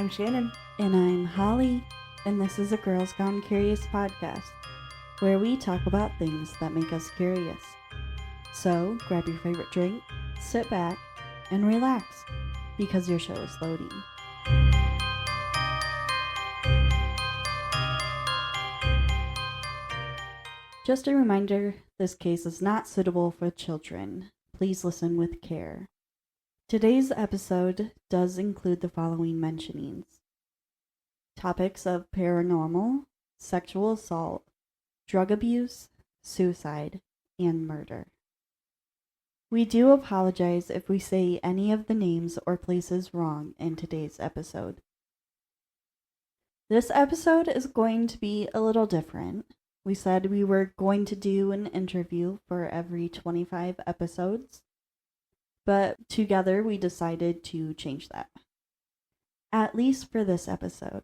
I'm Shannon. And I'm Holly, and this is a Girls Gone Curious podcast, where we talk about things that make us curious. So, grab your favorite drink, sit back, and relax, because your show is loading. Just a reminder, this case is not suitable for children. Please listen with care. Today's episode does include the following mentionings. Topics of paranormal, sexual assault, drug abuse, suicide, and murder. We do apologize if we say any of the names or places wrong in today's episode. This episode is going to be a little different. We said we were going to do an interview for every 25 episodes, but together we decided to change that. At least for this episode.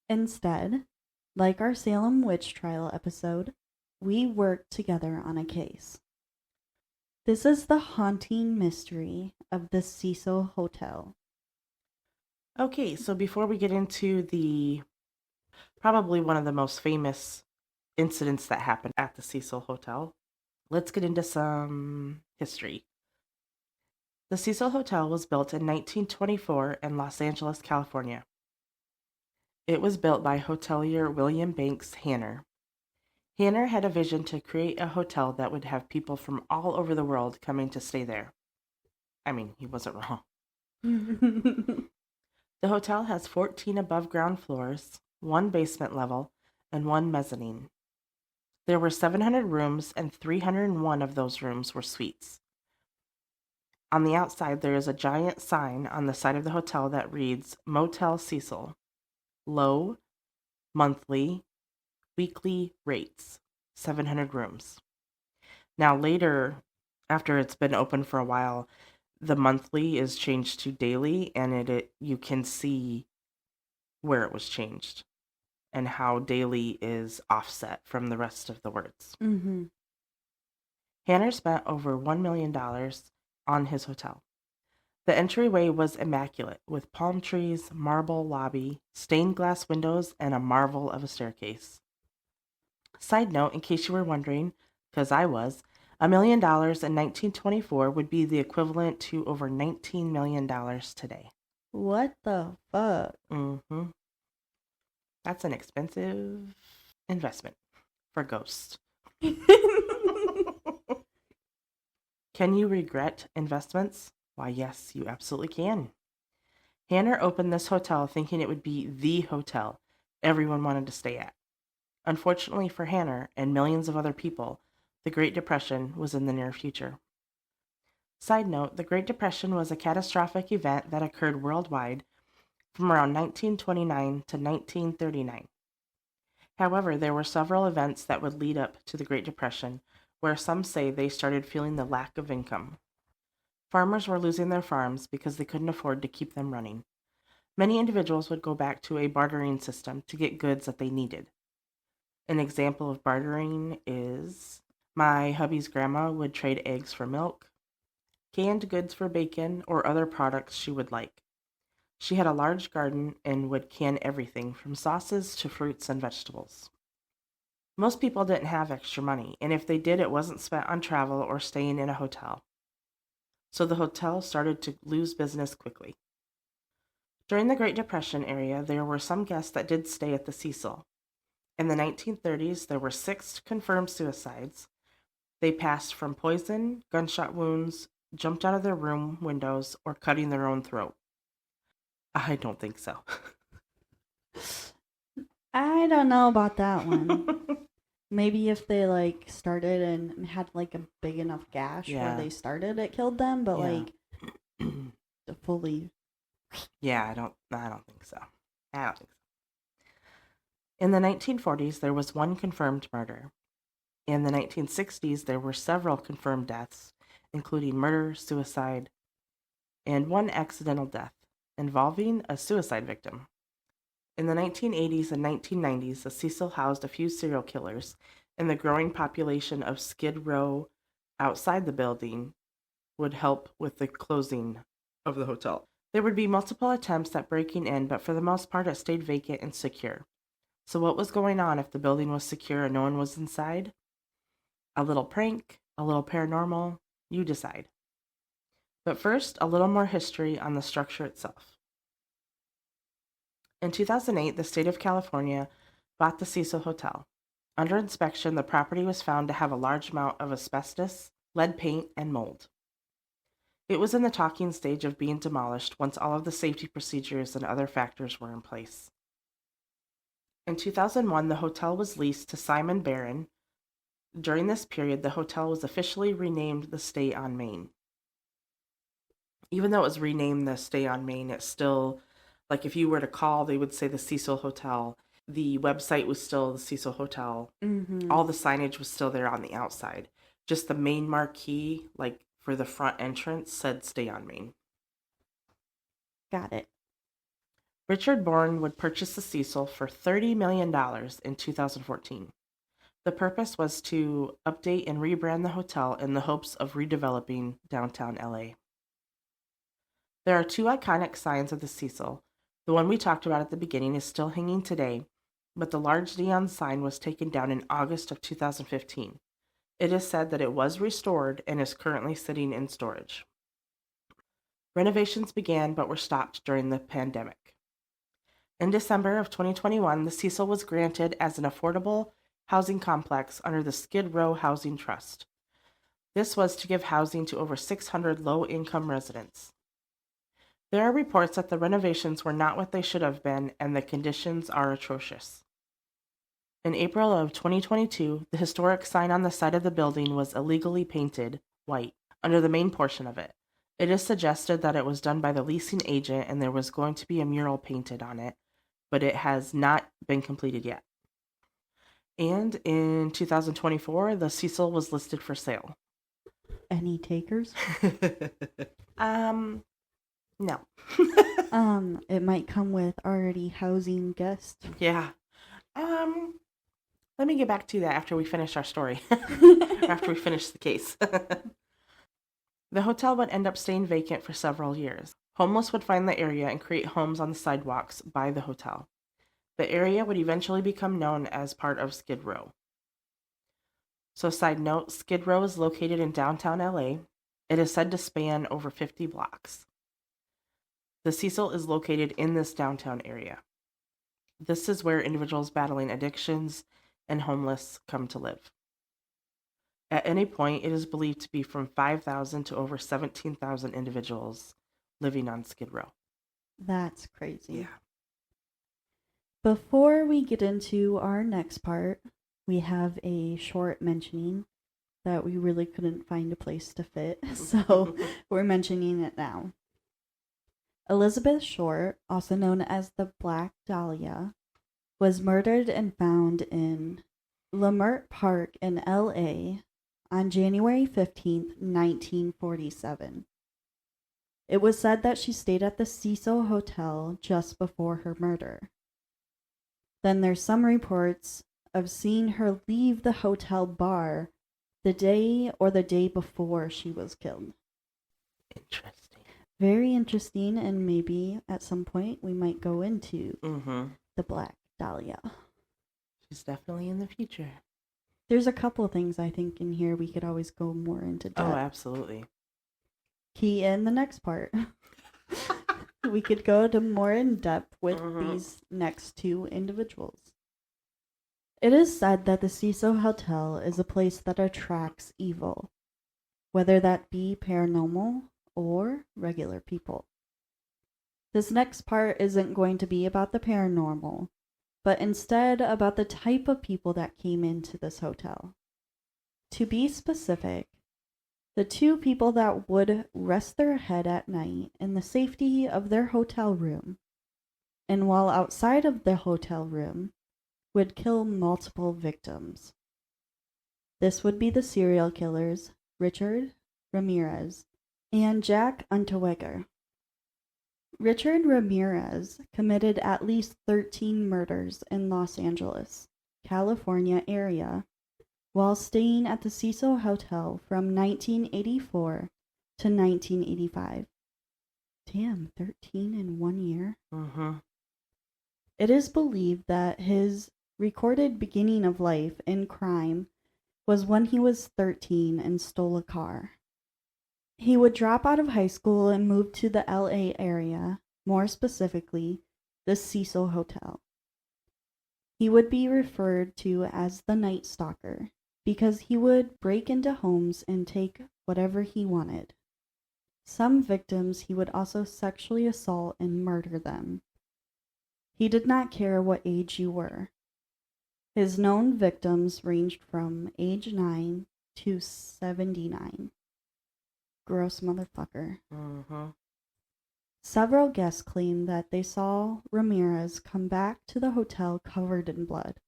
Instead, like our Salem witch trial episode, we worked together on a case. This is the haunting mystery of the Cecil Hotel. Okay, so before we get into probably one of the most famous incidents that happened at the Cecil Hotel, let's get into some history. The Cecil Hotel was built in 1924 in Los Angeles, California. It was built by hotelier William Banks Hanner. Hanner had a vision to create a hotel that would have people from all over the world coming to stay there. I mean, he wasn't wrong. The hotel has 14 above-ground floors, 1 basement level, and 1 mezzanine. There were 700 rooms, and 301 of those rooms were suites. On the outside, there is a giant sign on the side of the hotel that reads, Motel Cecil. Low, monthly, weekly rates, 700 rooms. Now later, after it's been open for a while, the monthly is changed to daily, and you can see where it was changed and how daily is offset from the rest of the words. Mm-hmm. Hanner spent over $1 million on his hotel. The entryway was immaculate, with palm trees, marble lobby, stained glass windows, and a marvel of a staircase. Side note, in case you were wondering, because I was, $1 million in 1924 would be the equivalent to over $19 million today. What the fuck? Mm-hmm. That's an expensive investment for ghosts. Can you regret investments? Why, yes, you absolutely can. Hanner opened this hotel thinking it would be the hotel everyone wanted to stay at. Unfortunately for Hanner and millions of other people, the Great Depression was in the near future. Side note, the Great Depression was a catastrophic event that occurred worldwide from around 1929 to 1939. However, there were several events that would lead up to the Great Depression, where some say they started feeling the lack of income. Farmers were losing their farms because they couldn't afford to keep them running. Many individuals would go back to a bartering system to get goods that they needed. An example of bartering is my hubby's grandma would trade eggs for milk, canned goods for bacon, or other products she would like. She had a large garden and would can everything from sauces to fruits and vegetables. Most people didn't have extra money, and if they did, it wasn't spent on travel or staying in a hotel. So the hotel started to lose business quickly. During the Great Depression era, there were some guests that did stay at the Cecil. In the 1930s, there were 6 confirmed suicides. They passed from poison, gunshot wounds, jumped out of their room windows, or cutting their own throat. I don't think so. I don't know about that one. Maybe if they started and had a big enough gash where they started, it killed them. But fully. Yeah, I don't think so. I don't think so. In the 1940s, there was 1 confirmed murder. In the 1960s, there were several confirmed deaths, including murder, suicide, and 1 accidental death involving a suicide victim. In the 1980s and 1990s, the Cecil housed a few serial killers, and the growing population of Skid Row outside the building would help with the closing of the hotel. There would be multiple attempts at breaking in, but for the most part, it stayed vacant and secure. So, what was going on if the building was secure and no one was inside? A little prank, a little paranormal, you decide. But first, a little more history on the structure itself. In 2008, the state of California bought the Cecil Hotel. Under inspection, the property was found to have a large amount of asbestos, lead paint, and mold. It was in the talking stage of being demolished once all of the safety procedures and other factors were in place. In 2001, the hotel was leased to Simon Barron. During this period, the hotel was officially renamed the Stay on Main. Even though it was renamed the Stay on Main, it's still, like if you were to call, they would say the Cecil Hotel. The website was still the Cecil Hotel. Mm-hmm. All the signage was still there on the outside. Just the main marquee, like for the front entrance, said Stay on Main. Got it. Richard Bourne would purchase the Cecil for $30 million in 2014. The purpose was to update and rebrand the hotel in the hopes of redeveloping downtown LA. There are two iconic signs of the Cecil. The one we talked about at the beginning is still hanging today, but the large neon sign was taken down in August of 2015. It is said that it was restored and is currently sitting in storage. Renovations began but were stopped during the pandemic. In December of 2021, the Cecil was granted as an affordable housing complex under the Skid Row Housing Trust. This was to give housing to over 600 low-income residents. There are reports that the renovations were not what they should have been, and the conditions are atrocious. In April of 2022, the historic sign on the side of the building was illegally painted white under the main portion of it. It is suggested that it was done by the leasing agent and there was going to be a mural painted on it, but it has not been completed yet. And in 2024, the Cecil was listed for sale. Any takers? No. It might come with already housing guests. Yeah. Let me get back to that after we finish our story. After we finish the case. The hotel would end up staying vacant for several years. Homeless would find the area and create homes on the sidewalks by the hotel. The area would eventually become known as part of Skid Row. So, side note, Skid Row is located in downtown LA. It is said to span over 50 blocks. The Cecil is located in this downtown area. This is where individuals battling addictions and homeless come to live. At any point, it is believed to be from 5,000 to over 17,000 individuals living on Skid Row. That's crazy. Yeah. Before we get into our next part, we have a short mentioning that we really couldn't find a place to fit, so we're mentioning it now. Elizabeth Short, also known as the Black Dahlia, was murdered and found in Leimert Park in LA on January 15th, 1947. It was said that she stayed at the Cecil Hotel just before her murder. Then there's some reports of seeing her leave the hotel bar the day before she was killed. Interesting. Very interesting, and maybe at some point we might go into the Black Dahlia. She's definitely in the future. There's a couple of things I think in here we could always go more into depth. Oh, absolutely. Key in the next part. We could go to more in depth with these next two individuals. It is said that the Cecil Hotel is a place that attracts evil, whether that be paranormal or regular people. This next part isn't going to be about the paranormal, but instead about the type of people that came into this hotel. To be specific, the two people that would rest their head at night in the safety of their hotel room, and while outside of the hotel room, would kill multiple victims. This would be the serial killers Richard Ramirez and Jack Unterweger. Richard Ramirez committed at least 13 murders in Los Angeles, California area while staying at the Cecil Hotel from 1984 to 1985. Damn, 13 in 1 year. Mm-hmm. It is believed that his recorded beginning of life in crime was when he was 13 and stole a car. He would drop out of high school and move to the LA area, more specifically, the Cecil Hotel. He would be referred to as the Night Stalker because he would break into homes and take whatever he wanted. Some victims he would also sexually assault and murder them. He did not care what age you were. His known victims ranged from age 9 to 79. Gross motherfucker. Mm-hmm. Several guests claimed that they saw Ramirez come back to the hotel covered in blood.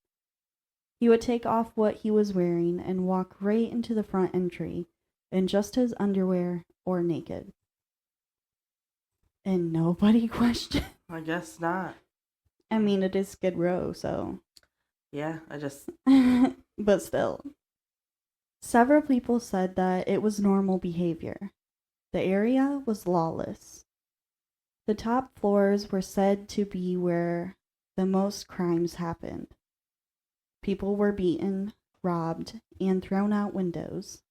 He would take off what he was wearing and walk right into the front entry in just his underwear or naked. And nobody questioned. I guess not. I mean, it is Skid Row, so. Yeah, I just... But still. Several people said that it was normal behavior. The area was lawless. The top floors were said to be where the most crimes happened. People were beaten, robbed, and thrown out windows.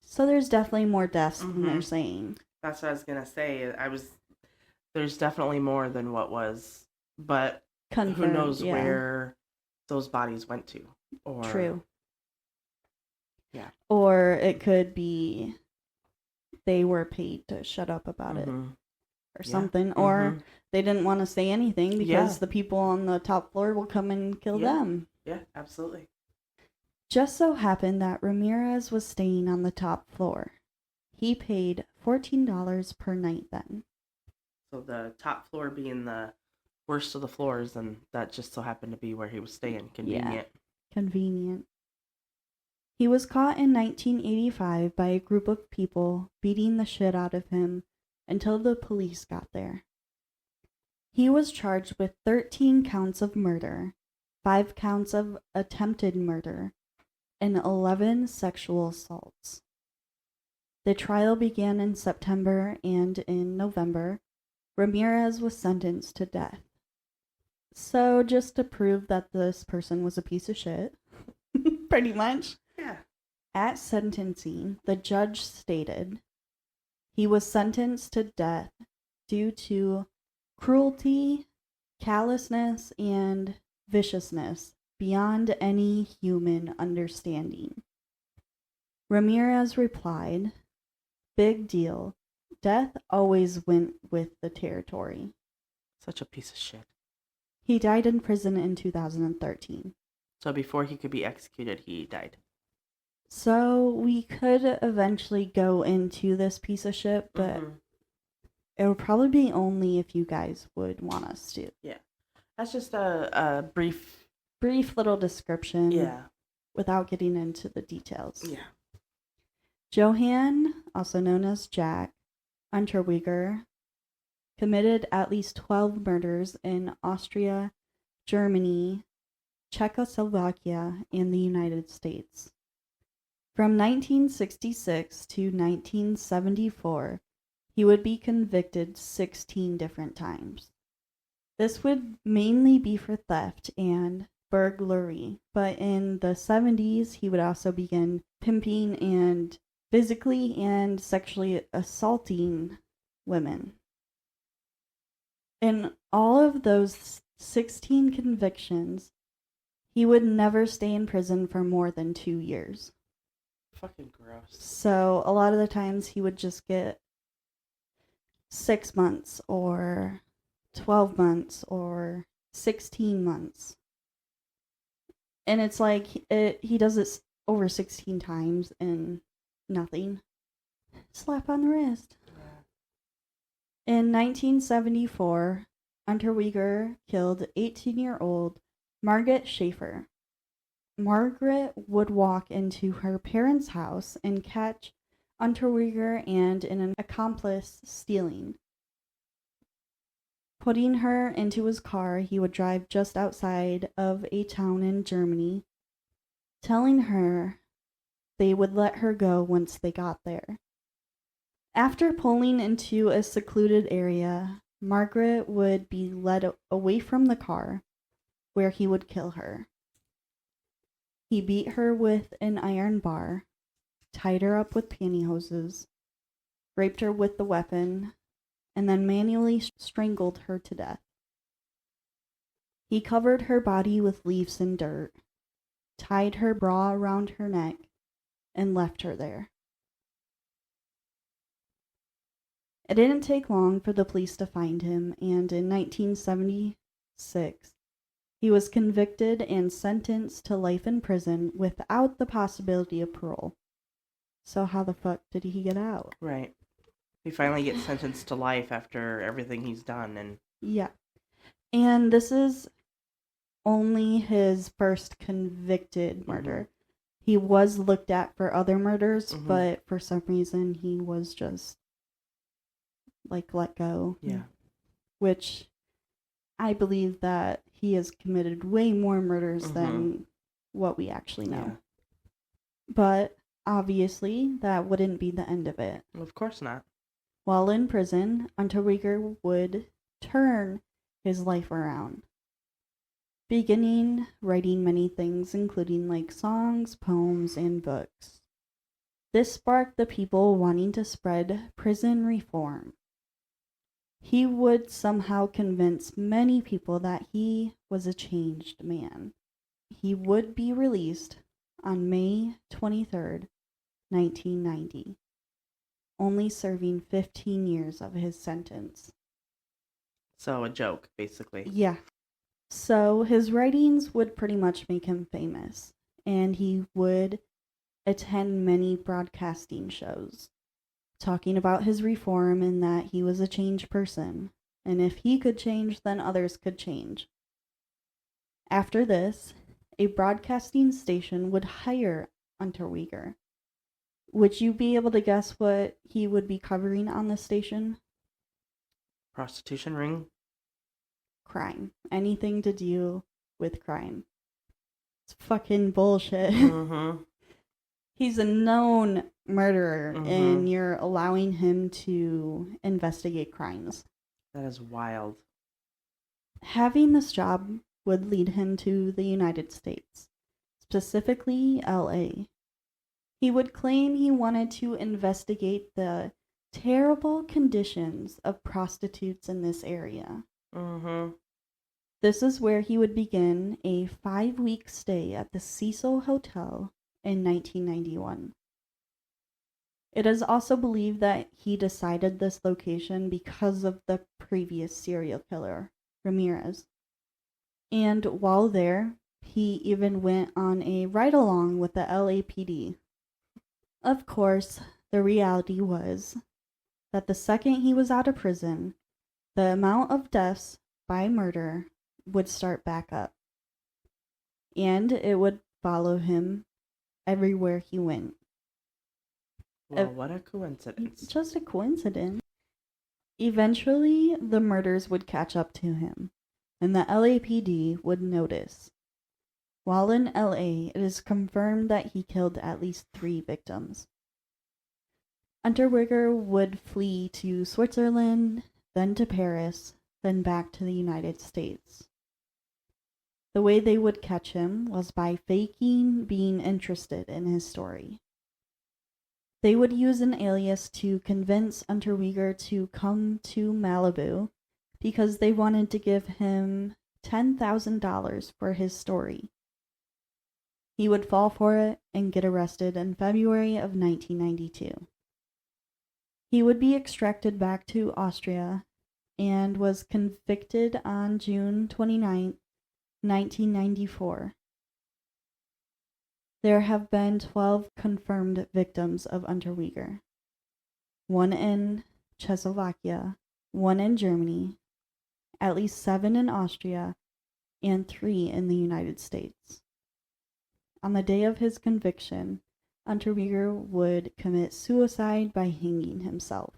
So there's definitely more deaths than they're saying. That's what I was gonna say. There's definitely more than what was, but Confirmed, who knows where those bodies went to? Or True. Yeah. Or it could be they were paid to shut up about it or something. Or they didn't want to say anything because the people on the top floor will come and kill them. Yeah, absolutely. Just so happened that Ramirez was staying on the top floor. He paid $14 per night then. So the top floor being the worst of the floors, and that just so happened to be where he was staying. Convenient. Yeah, convenient. He was caught in 1985 by a group of people beating the shit out of him until the police got there. He was charged with 13 counts of murder, 5 counts of attempted murder, and 11 sexual assaults. The trial began in September, and in November, Ramirez was sentenced to death. So, just to prove that this person was a piece of shit, pretty much. Yeah. At sentencing, the judge stated he was sentenced to death due to cruelty, callousness, and viciousness beyond any human understanding. Ramirez replied, "Big deal. Death always went with the territory." Such a piece of shit. He died in prison in 2013. So before he could be executed, he died. So we could eventually go into this piece of shit, but it would probably be only if you guys would want us to. Yeah. That's just a brief little description. Yeah. Without getting into the details. Yeah. Johann, also known as Jack Unterweger, committed at least 12 murders in Austria, Germany, Czechoslovakia, and the United States. From 1966 to 1974, he would be convicted 16 different times. This would mainly be for theft and burglary, but in the 70s, he would also begin pimping and physically and sexually assaulting women. In all of those 16 convictions, he would never stay in prison for more than 2 years. Fucking gross. So a lot of the times he would just get 6 months or 12 months or 16 months. And it's like he does it over 16 times and nothing. Slap on the wrist. In 1974, Unterweger killed 18-year-old Margaret Schaefer. Margaret would walk into her parents' house and catch Unterweger and an accomplice stealing. Putting her into his car, he would drive just outside of a town in Germany, telling her they would let her go once they got there. After pulling into a secluded area, Margaret would be led away from the car, where he would kill her. He beat her with an iron bar, tied her up with pantyhoses, raped her with the weapon, and then manually strangled her to death. He covered her body with leaves and dirt, tied her bra around her neck, and left her there. It didn't take long for the police to find him, and in 1976, he was convicted and sentenced to life in prison without the possibility of parole. So how the fuck did he get out? Right. He finally gets sentenced to life after everything he's done, and Yeah. And this is only his first convicted murder. He was looked at for other murders, but for some reason he was just let go. Yeah. Which I believe that he has committed way more murders than what we actually know. Yeah. But obviously that wouldn't be the end of it. Of course not. While in prison, Unterweger would turn his life around, beginning writing many things, including songs, poems, and books. This sparked the people wanting to spread prison reform. He would somehow convince many people that he was a changed man. He would be released on May 23rd, 1990, only serving 15 years of his sentence. So a joke, basically. Yeah. So his writings would pretty much make him famous, and he would attend many broadcasting shows, talking about his reform and that he was a changed person, and if he could change, then others could change. After this, a broadcasting station would hire Unterweger. Would you be able to guess what he would be covering on the station? Prostitution ring? Crime. Anything to do with crime. It's fucking bullshit. He's a known murderer, and you're allowing him to investigate crimes. That is wild. Having this job would lead him to the United States, specifically LA. He would claim he wanted to investigate the terrible conditions of prostitutes in this area. This is where he would begin a 5-week stay at the Cecil Hotel in 1991. It is also believed that he decided this location because of the previous serial killer, Ramirez. And while there, he even went on a ride-along with the LAPD. Of course, the reality was that the second he was out of prison, the amount of deaths by murder would start back up. And it would follow him everywhere he went. Well, what a coincidence. Just a coincidence. Eventually, the murders would catch up to him, and the LAPD would notice. While in LA, it is confirmed that he killed at least 3 victims. Unterweger would flee to Switzerland, then to Paris, then back to the United States. The way they would catch him was by faking being interested in his story. They would use an alias to convince Unterweger to come to Malibu because they wanted to give him $10,000 for his story. He would fall for it and get arrested in February of 1992. He would be extracted back to Austria and was convicted on June 29, 1994. There have been 12 confirmed victims of Unterweger. 1 in Czechoslovakia, 1 in Germany, at least 7 in Austria, and 3 in the United States. On the day of his conviction, Unterweger would commit suicide by hanging himself.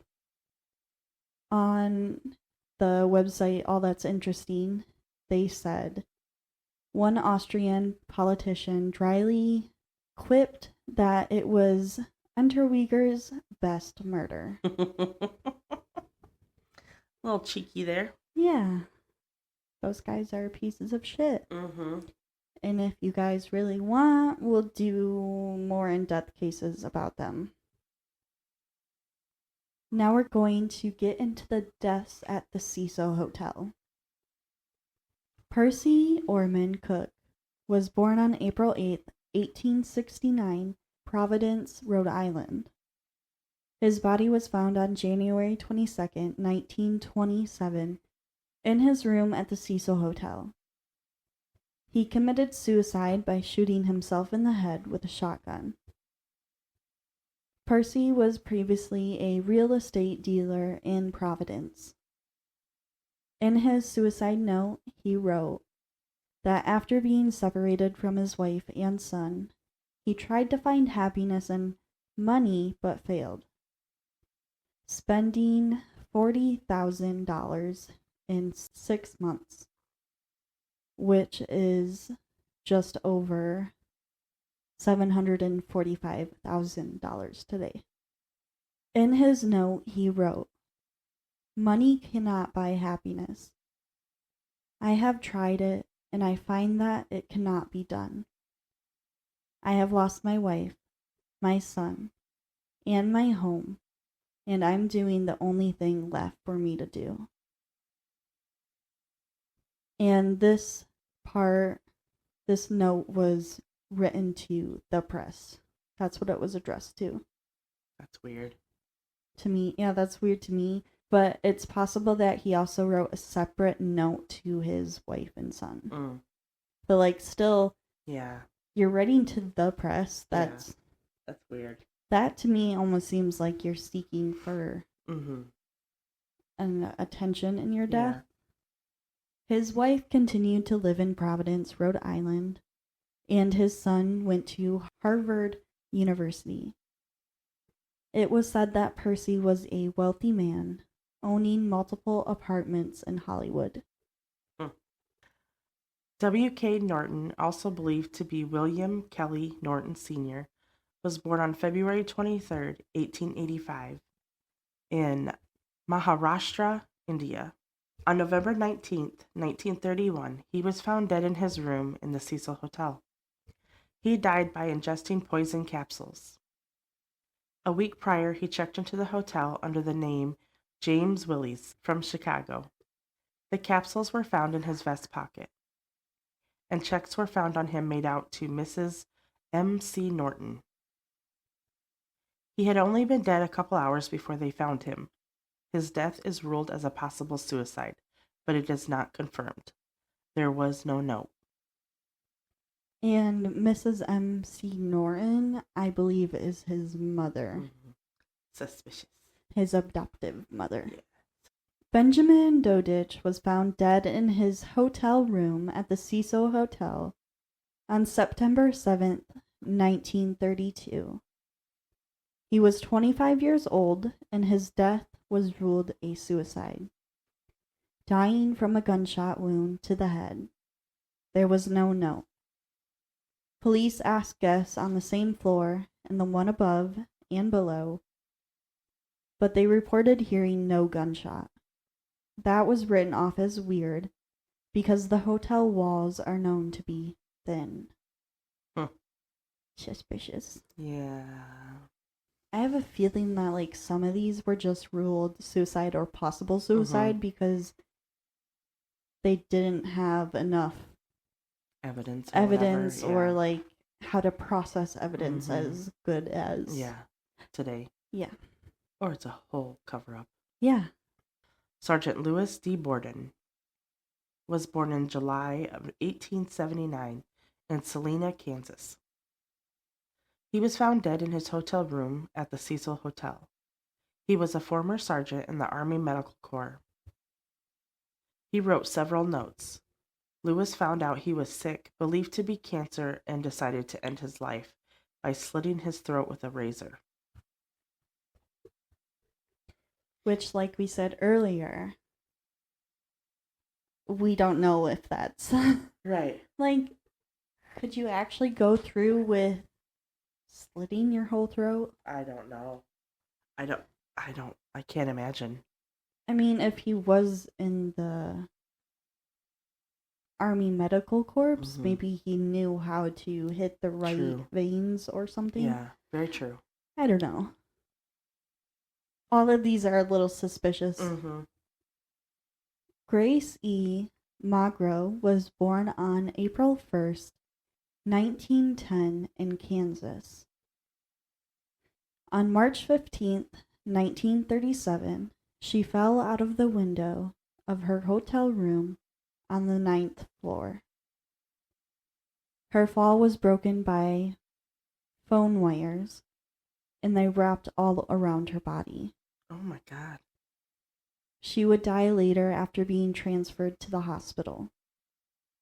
On the website All That's Interesting, they said, one Austrian politician dryly quipped that it was Enter Uyghur's best murder. A little cheeky there. Yeah. Those guys are pieces of shit. Mm-hmm. And if you guys really want, we'll do more in-depth cases about them. Now we're going to get into the deaths at the Cecil Hotel. Percy Orman Cook was born on April 8th, 1869, Providence, Rhode Island. His body was found on January 22nd, 1927, in his room at the Cecil Hotel. He committed suicide by shooting himself in the head with a shotgun. Percy was previously a real estate dealer in Providence. In his suicide note, he wrote that after being separated from his wife and son, he tried to find happiness and money but failed, spending $40,000 in 6 months, which is just over $745,000 today. In his note, he wrote, "Money cannot buy happiness. I have tried it, and I find that it cannot be done. I have lost my wife, my son, and my home, and I'm doing the only thing left for me to do." And this note was written to the press. That's what it was addressed to. That's weird. To me, yeah, that's weird to me. But it's possible that he also wrote a separate note to his wife and son. But like, still, yeah, you're writing to the press. That's weird. That to me almost seems like you're seeking for an attention in your death. Yeah. His wife continued to live in Providence, Rhode Island, and his son went to Harvard University. It was said that Percy was a wealthy man, owning multiple apartments in Hollywood. W.K. Norton, also believed to be William Kelly Norton Sr., was born on February 23, 1885, in Maharashtra, India. On November 19, 1931, he was found dead in his room in the Cecil Hotel. He died by ingesting poison capsules. A week prior, he checked into the hotel under the name James Willis from Chicago. The capsules were found in his vest pocket, and checks were found on him made out to Mrs. M.C. Norton. He had only been dead a couple hours before they found him. His death is ruled as a possible suicide, but it is not confirmed. There was no note. And Mrs. M.C. Norton, I believe, is his mother. Suspicious. His adoptive mother. Yeah. Benjamin Dodich was found dead in his hotel room at the Cecil Hotel on September 7th, 1932. He was 25 years old, and his death was ruled a suicide, dying from a gunshot wound to the head. There was no note. Police asked guests on the same floor and the one above and below, but they reported hearing no gunshot. That was written off as weird because the hotel walls are known to be thin. Suspicious. Yeah. I have a feeling that like some of these were just ruled suicide or possible suicide because they didn't have enough evidence or like how to process evidence as good as today. Yeah. Or it's a whole cover-up. Yeah. Sergeant Lewis D. Borden was born in July of 1879 in Salina, Kansas. He was found dead in his hotel room at the Cecil Hotel. He was a former sergeant in the Army Medical Corps. He wrote several notes. Lewis found out he was sick, believed to be cancer, and decided to end his life by slitting his throat with a razor. Which, like we said earlier, we don't know if that's right. Like, could you actually go through with slitting your whole throat? I don't know. I can't imagine. I mean, if he was in the Army Medical Corps, Mhm. maybe he knew how to hit the right True. veins or something. Yeah, very true. I don't know. All of these are a little suspicious. Mm-hmm. Grace E. Magro was born on April 1st, 1910, in Kansas. On March 15th, 1937, she fell out of the window of her hotel room on the 9th floor. Her fall was broken by phone wires, and they wrapped all around her body. Oh my God. She would die later after being transferred to the hospital,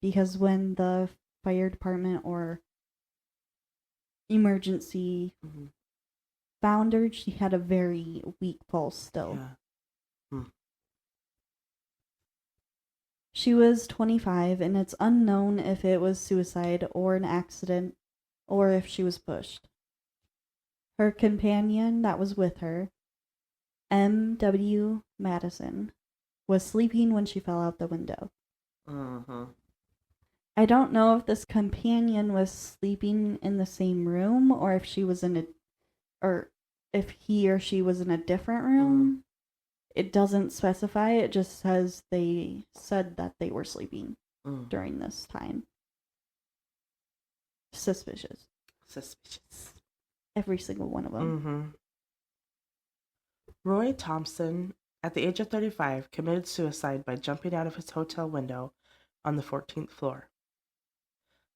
because when the fire department or emergency Mm-hmm. found her, she had a very weak pulse still. Yeah. Hmm. She was 25, and it's unknown if it was suicide or an accident or if she was pushed. Her companion that was with her, M.W. Madison, was sleeping when she fell out the window. Mm-hmm. I don't know if this companion was sleeping in the same room or if she was in a, or if he or she was in a different room. It doesn't specify. It just says they said that they were sleeping during this time. Suspicious. Suspicious. Every single one of them. Mm-hmm. Roy Thompson, at the age of 35, committed suicide by jumping out of his hotel window on the 14th floor.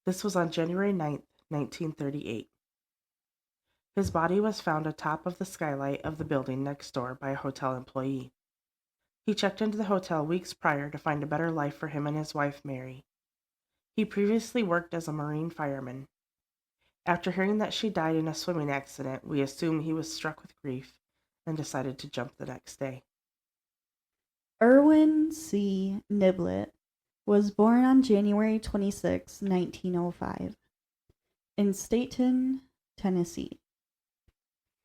This was on January 9th, 1938. His body was found atop of the skylight of the building next door by a hotel employee. He checked into the hotel weeks prior to find a better life for him and his wife, Mary. He previously worked as a Marine fireman. After hearing that she died in a swimming accident, we assume he was struck with grief and decided to jump the next day. Irwin C. Niblett was born on January 26, 1905, in Staunton, Tennessee.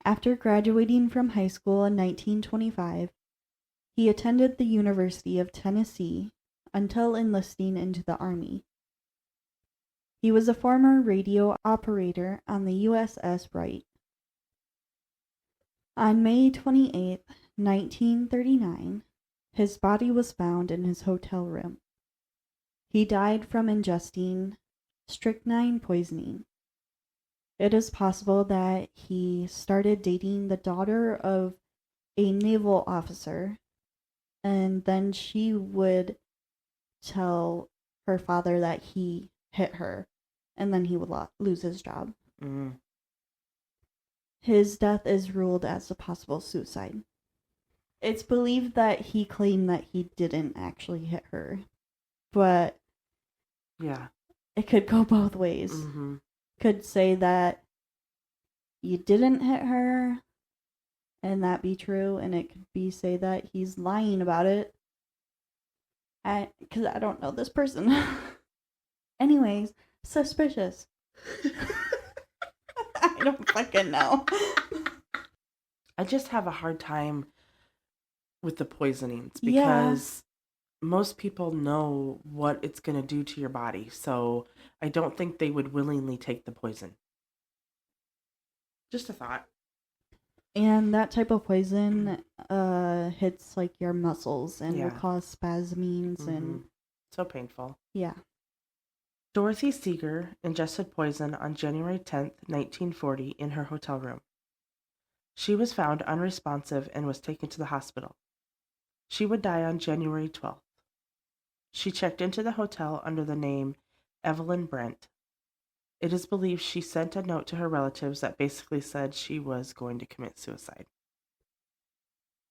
After graduating from high school in 1925, he attended the University of Tennessee until enlisting into the Army. He was a former radio operator on the USS Wright. On May 28, 1939, his body was found in his hotel room. He died from ingesting strychnine poisoning. It is possible that he started dating the daughter of a naval officer, and then she would tell her father that he hit her, and then he would lose his job. Mm. His death is ruled as a possible suicide. It's believed that he claimed that he didn't actually hit her, but Yeah. it could go both ways. Mm-hmm. Could say that you didn't hit her, and that be true, and it could be say that he's lying about it. Because I don't know this person. Anyways, suspicious. I don't fucking know. I just have a hard time with the poisonings because most people know what it's going to do to your body. So I don't think they would willingly take the poison. Just a thought. And that type of poison hits like your muscles and will cause spasmings and so painful. Yeah. Dorothy Seeger ingested poison on January 10th, 1940 in her hotel room. She was found unresponsive and was taken to the hospital. She would die on January 12th. She checked into the hotel under the name Evelyn Brent. It is believed she sent a note to her relatives that basically said she was going to commit suicide.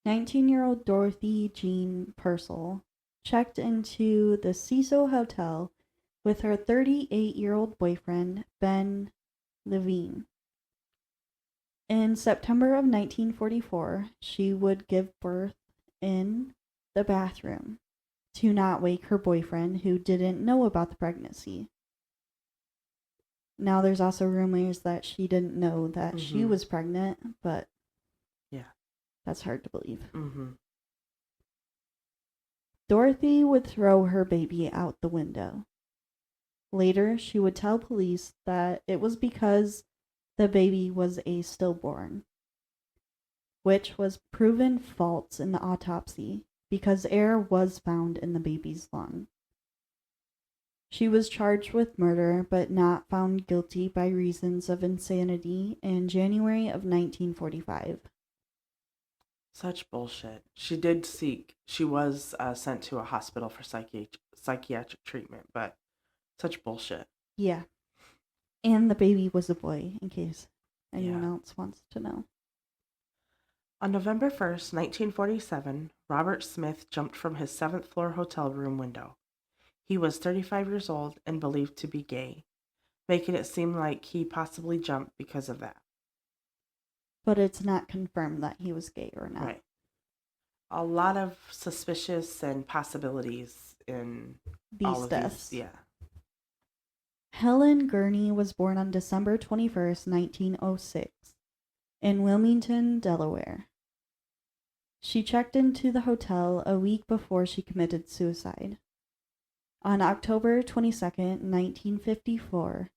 19-year-old Dorothy Jean Purcell checked into the Cecil Hotel with her 38-year-old boyfriend, Ben Levine. In September of 1944, she would give birth in the bathroom to not wake her boyfriend, who didn't know about the pregnancy. Now there's also rumors that she didn't know that she was pregnant, but yeah, that's hard to believe. mm-hmm. Dorothy would throw her baby out the window. Later, she would tell police that it was because the baby was a stillborn, which was proven false in the autopsy because air was found in the baby's lung. She was charged with murder but not found guilty by reasons of insanity in January of 1945. Such bullshit. She was sent to a hospital for psychiatric treatment, but such bullshit. Yeah. And the baby was a boy, in case anyone Yeah. else wants to know. On November 1st, 1947, Robert Smith jumped from his 7th floor hotel room window. He was 35 years old and believed to be gay, making it seem like he possibly jumped because of that. But it's not confirmed that he was gay or not. Right. A lot of suspicious and possibilities in all of deaths. these. Yeah. Helen Gurney was born on December 21st, 1906, in Wilmington, Delaware. She checked into the hotel a week before she committed suicide. On October 22nd, 1954,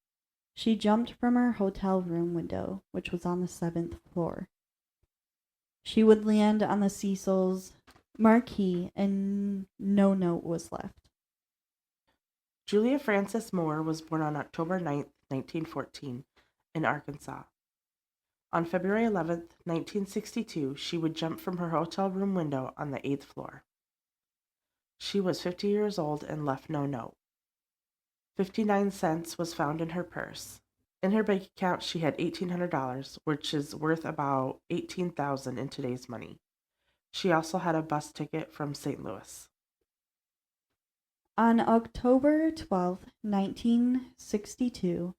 she jumped from her hotel room window, which was on the 7th floor. She would land on the Cecil's marquee and no note was left. Julia Frances Moore was born on October 9th, 1914, in Arkansas. On February 11th, 1962, she would jump from her hotel room window on the 8th floor. She was 50 years old and left no note. 59 cents was found in her purse. In her bank account, she had $1,800, which is worth about $18,000 in today's money. She also had a bus ticket from St. Louis. On October 12, 1962,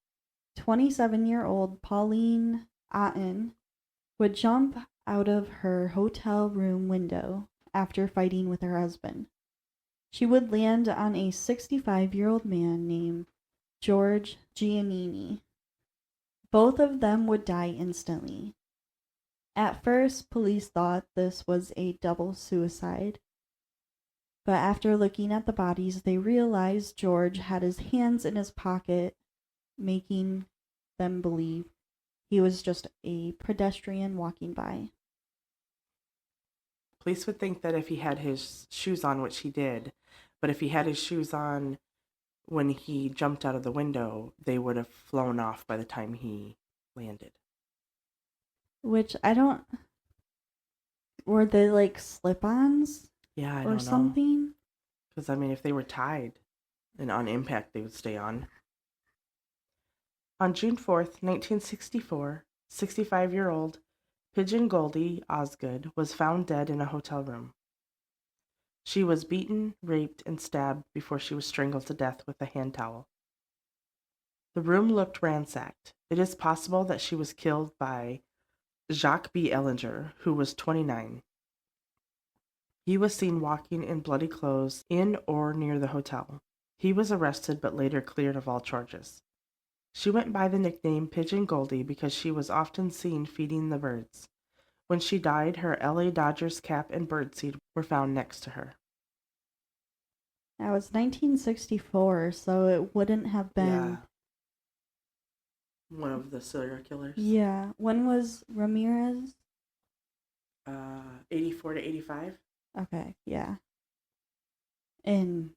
27-year-old Pauline Otten would jump out of her hotel room window after fighting with her husband. She would land on a 65-year-old man named George Giannini. Both of them would die instantly. At first, police thought this was a double suicide. But after looking at the bodies, they realized George had his hands in his pocket, making them believe he was just a pedestrian walking by. Police would think that if he had his shoes on, which he did, but if he had his shoes on when he jumped out of the window, they would have flown off by the time he landed. Which I don't... Were they like slip-ons? Yeah, I or don't something? Because, I mean, if they were tied and on impact, they would stay on. On June 4th, 1964, 65-year-old Pigeon Goldie Osgood was found dead in a hotel room. She was beaten, raped, and stabbed before she was strangled to death with a hand towel. The room looked ransacked. It is possible that she was killed by Jacques B. Ellinger, who was 29. He was seen walking in bloody clothes in or near the hotel. He was arrested but later cleared of all charges. She went by the nickname Pigeon Goldie because she was often seen feeding the birds. When she died, her LA Dodgers cap and birdseed were found next to her. That was 1964, so it wouldn't have been... One of the serial killers. Yeah. When was Ramirez? 84 to 85. Okay, yeah. And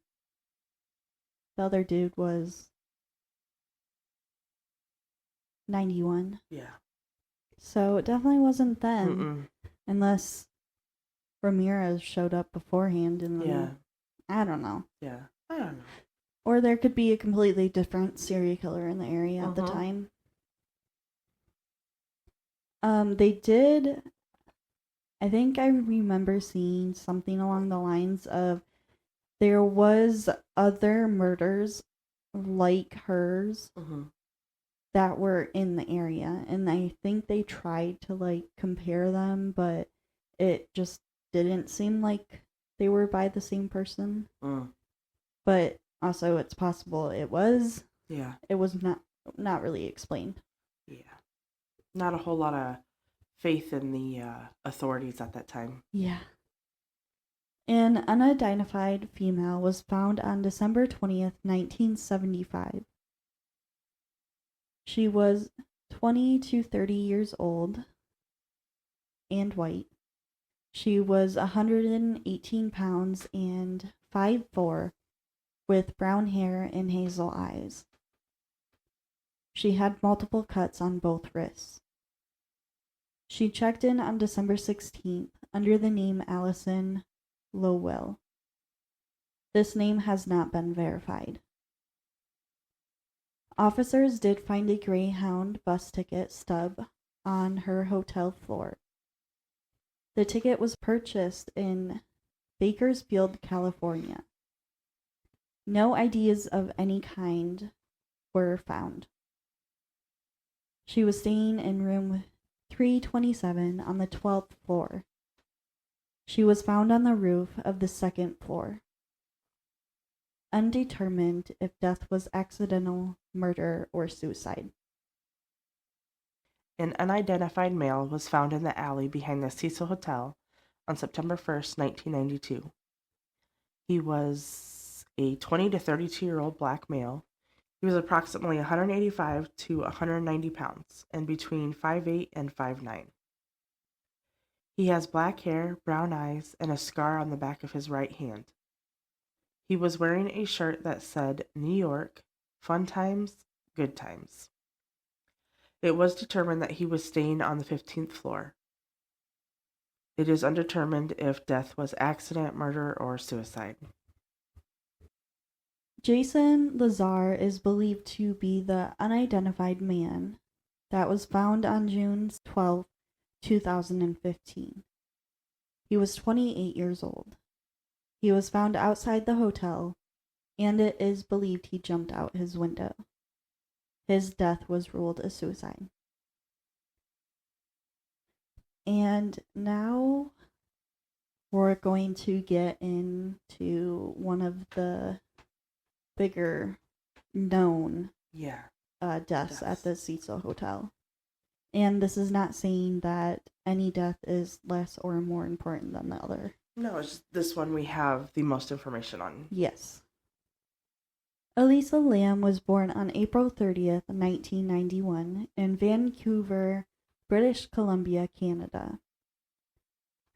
the other dude was 91. Yeah. So it definitely wasn't then. Mm-mm. Unless Ramirez showed up beforehand and then... Yeah. I don't know. Yeah. I don't know. Or there could be a completely different serial killer in the area at the time. They did... I think I remember seeing something along the lines of there was other murders like hers that were in the area, and I think they tried to like compare them, but it just didn't seem like they were by the same person. But also it's possible it was. Yeah. It was not, not really explained. Yeah. Not a whole lot of faith in the authorities at that time. Yeah. An unidentified female was found on December 20th, 1975. She was 20 to 30 years old and white. She was 118 pounds and 5'4", with brown hair and hazel eyes. She had multiple cuts on both wrists. She checked in on December 16th under the name Allison Lowell. This name has not been verified. Officers did find a Greyhound bus ticket stub on her hotel floor. The ticket was purchased in Bakersfield, California. No IDs of any kind were found. She was staying in room 327 on the 12th floor. She was found on the roof of the second floor. Undetermined if death was accidental, murder, or suicide. An unidentified male was found in the alley behind the Cecil Hotel on September 1st, 1992. He was a 20 to 32-year-old black male. He was approximately 185 to 190 pounds and between 5'8" and 5'9". He has black hair, brown eyes, and a scar on the back of his right hand. He was wearing a shirt that said, "New York, fun times, good times." It was determined that he was staying on the 15th floor. It is undetermined if death was accident, murder, or suicide. Jason Lazar is believed to be the unidentified man that was found on June 12, 2015. He was 28 years old. He was found outside the hotel, and it is believed he jumped out his window. His death was ruled a suicide. And now we're going to get into one of the bigger known deaths at the Cecil Hotel. And this is not saying that any death is less or more important than the other. No, it's just this one we have the most information on. Yes. Elisa Lam was born on April 30th, 1991, in Vancouver, British Columbia, Canada.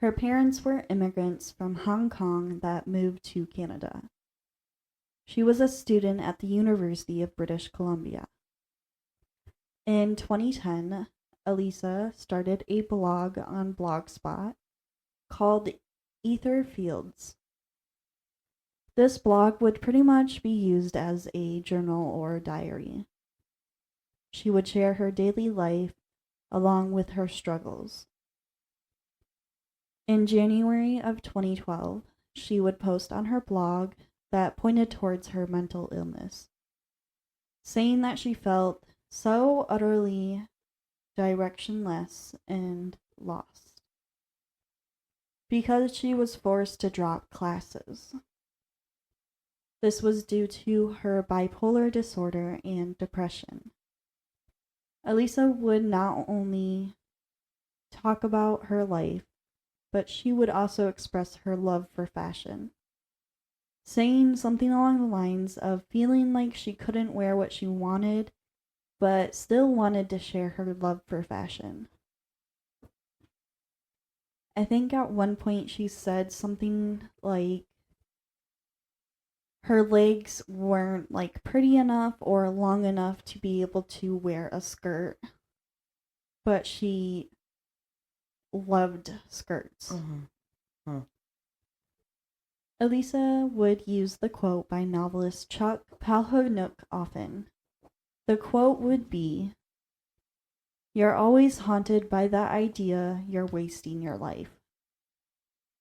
Her parents were immigrants from Hong Kong that moved to Canada. She was a student at the University of British Columbia. In 2010, Elisa started a blog on Blogspot called Ether Fields. This blog would pretty much be used as a journal or diary. She would share her daily life along with her struggles. In January of 2012, she would post on her blog that pointed towards her mental illness, saying that she felt so utterly directionless and lost because she was forced to drop classes. This was due to her bipolar disorder and depression. Elisa would not only talk about her life, but she would also express her love for fashion, saying something along the lines of feeling like she couldn't wear what she wanted, but still wanted to share her love for fashion. I think at one point she said something like her legs weren't like pretty enough or long enough to be able to wear a skirt, but she loved skirts. Mm-hmm. Elisa would use the quote by novelist Chuck Palahniuk often. The quote would be, "You're always haunted by the idea you're wasting your life."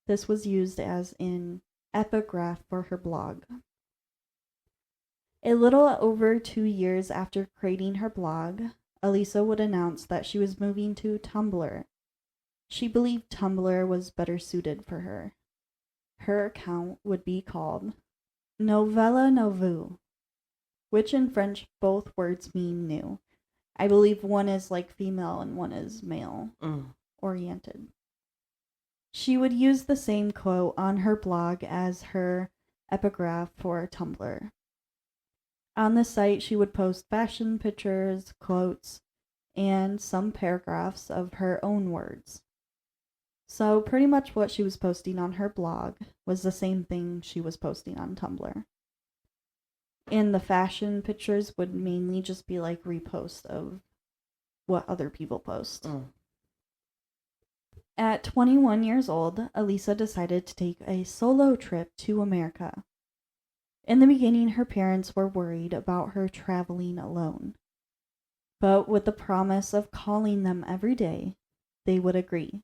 This was used as an epigraph for her blog. A little over 2 years after creating her blog, Elisa would announce that she was moving to Tumblr. She believed Tumblr was better suited for her. Her account would be called Novella Novu. which in French both words mean new. I believe one is like female and one is male oriented. She would use the same quote on her blog as her epigraph for Tumblr. On the site, she would post fashion pictures, quotes, and some paragraphs of her own words. So pretty much what she was posting on her blog was the same thing she was posting on Tumblr. And the fashion pictures would mainly just be like reposts of what other people post. At 21 years old, Elisa decided to take a solo trip to America. In the beginning, her parents were worried about her traveling alone. But with the promise of calling them every day, they would agree.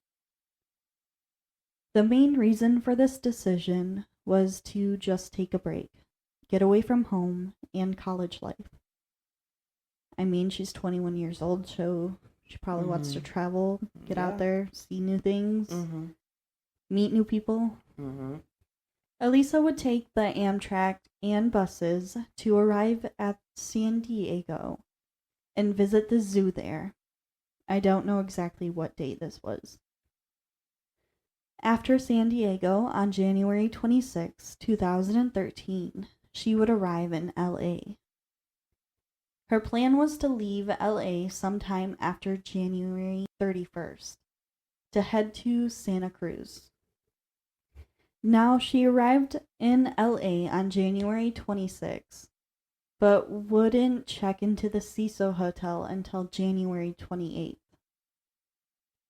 The main reason for this decision was to just take a break, get away from home and college life. I mean, she's 21 years old, so she probably wants to travel, get out there, see new things, meet new people. Elisa would take the Amtrak and buses to arrive at San Diego and visit the zoo there. I don't know exactly what date this was. After San Diego, on January 26, 2013, she would arrive in LA. Her plan was to leave LA sometime after January 31st to head to Santa Cruz. Now, she arrived in LA on January 26, but wouldn't check into the Cecil Hotel until January 28th.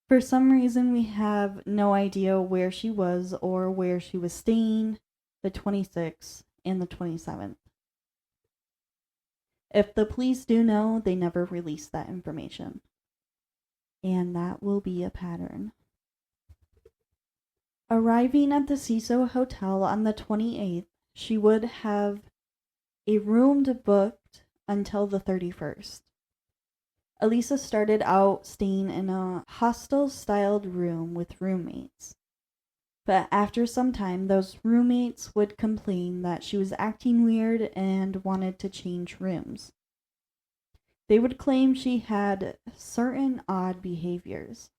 For some reason, we have no idea where she was or where she was staying the 26th and the 27th. If the police do know, they never release that information. And that will be a pattern. Arriving at the Cecil Hotel on the 28th, she would have a room booked until the 31st. Elisa started out staying in a hostel-styled room with roommates. But after some time, those roommates would complain that she was acting weird and wanted to change rooms. They would claim she had certain odd behaviors.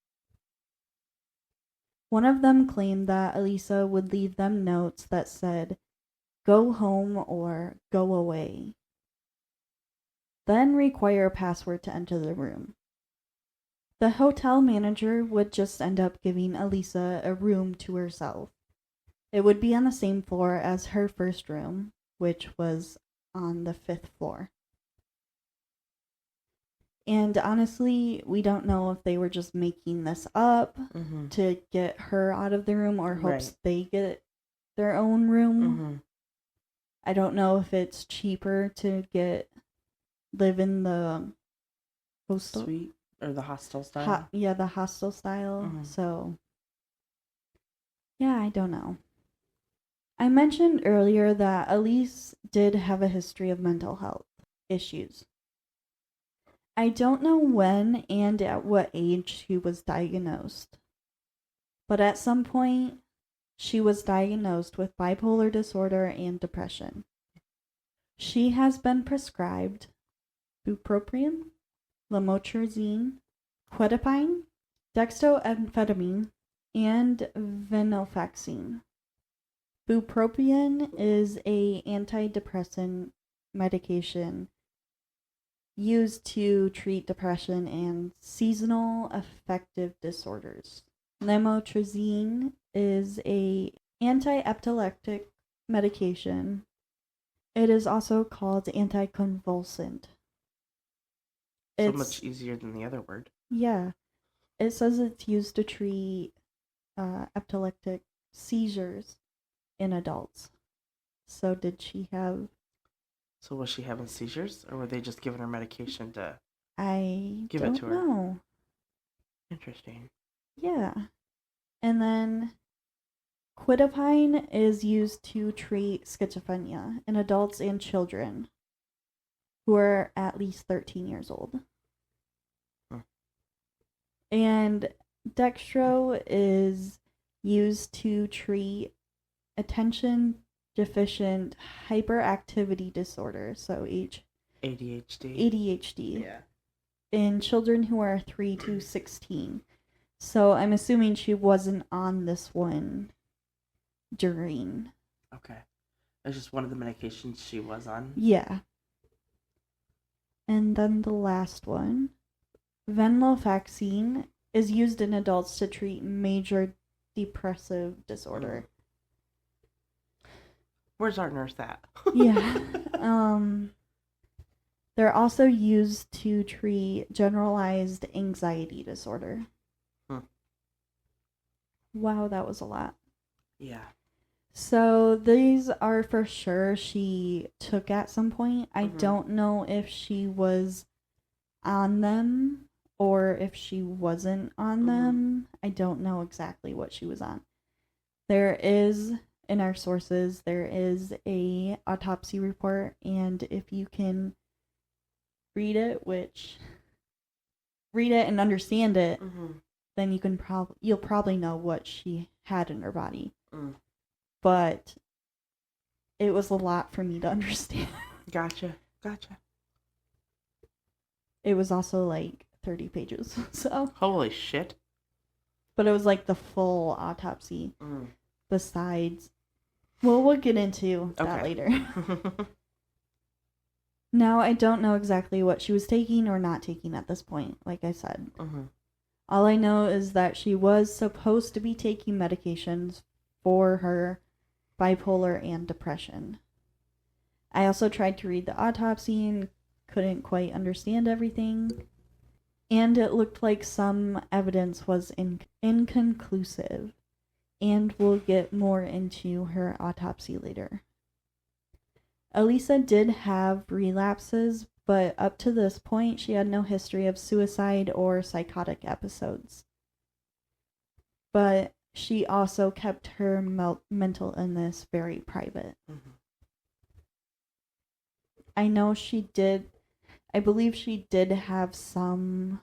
One of them claimed that Elisa would leave them notes that said, "Go home" or "Go away." Then require a password to enter the room. The hotel manager would just end up giving Elisa a room to herself. It would be on the same floor as her first room, which was on the 5th floor. And honestly, we don't know if they were just making this up to get her out of the room or hopes they get their own room. I don't know if it's cheaper to live in the hostel suite or the hostel style. The hostel style. So, yeah, I don't know. I mentioned earlier that Elise did have a history of mental health issues. I don't know when and at what age she was diagnosed, but at some point, she was diagnosed with bipolar disorder and depression. She has been prescribed bupropion, lamotrigine, quetiapine, dextroamphetamine, and venlafaxine. Bupropion is a antidepressant medication used to treat depression and seasonal affective disorders. Lamotrigine is a anti-epileptic medication. It is also called anticonvulsant. So much easier than the other word. Yeah. It says it's used to treat epileptic seizures in adults. So did she have... So was she having seizures, or were they just giving her medication to give it to her? I don't know. Interesting. Yeah. And then quetiapine is used to treat schizophrenia in adults and children who are at least 13 years old. And dextro is used to treat attention deficient hyperactivity disorder, so ADHD Yeah. in children who are 3 to 16. So I'm assuming she wasn't on this one during. Okay. It's just one of the medications she was on. Yeah. And then the last one, venlafaxine, is used in adults to treat major depressive disorder. Where's our nurse at? Yeah. They're also used to treat generalized anxiety disorder. Wow, that was a lot. Yeah. So these are for sure she took at some point. I don't know if she was on them or if she wasn't on them. I don't know exactly what she was on. There is, in our sources, there is a autopsy report, and if you can read it and understand it, then you can you'll probably know what she had in her body. But it was a lot for me to understand. Gotcha. It was also like 30 pages. So Holy shit. but it was like the full autopsy. Besides, well, we'll get into that later. Now, I don't know exactly what she was taking or not taking at this point, like I said. All I know is that she was supposed to be taking medications for her bipolar and depression. I also tried to read the autopsy and couldn't quite understand everything. And it looked like some evidence was inconclusive. And we'll get more into her autopsy later. Elisa did have relapses, but up to this point, she had no history of suicide or psychotic episodes. But she also kept her mental illness very private. I know she did, I believe she did have some,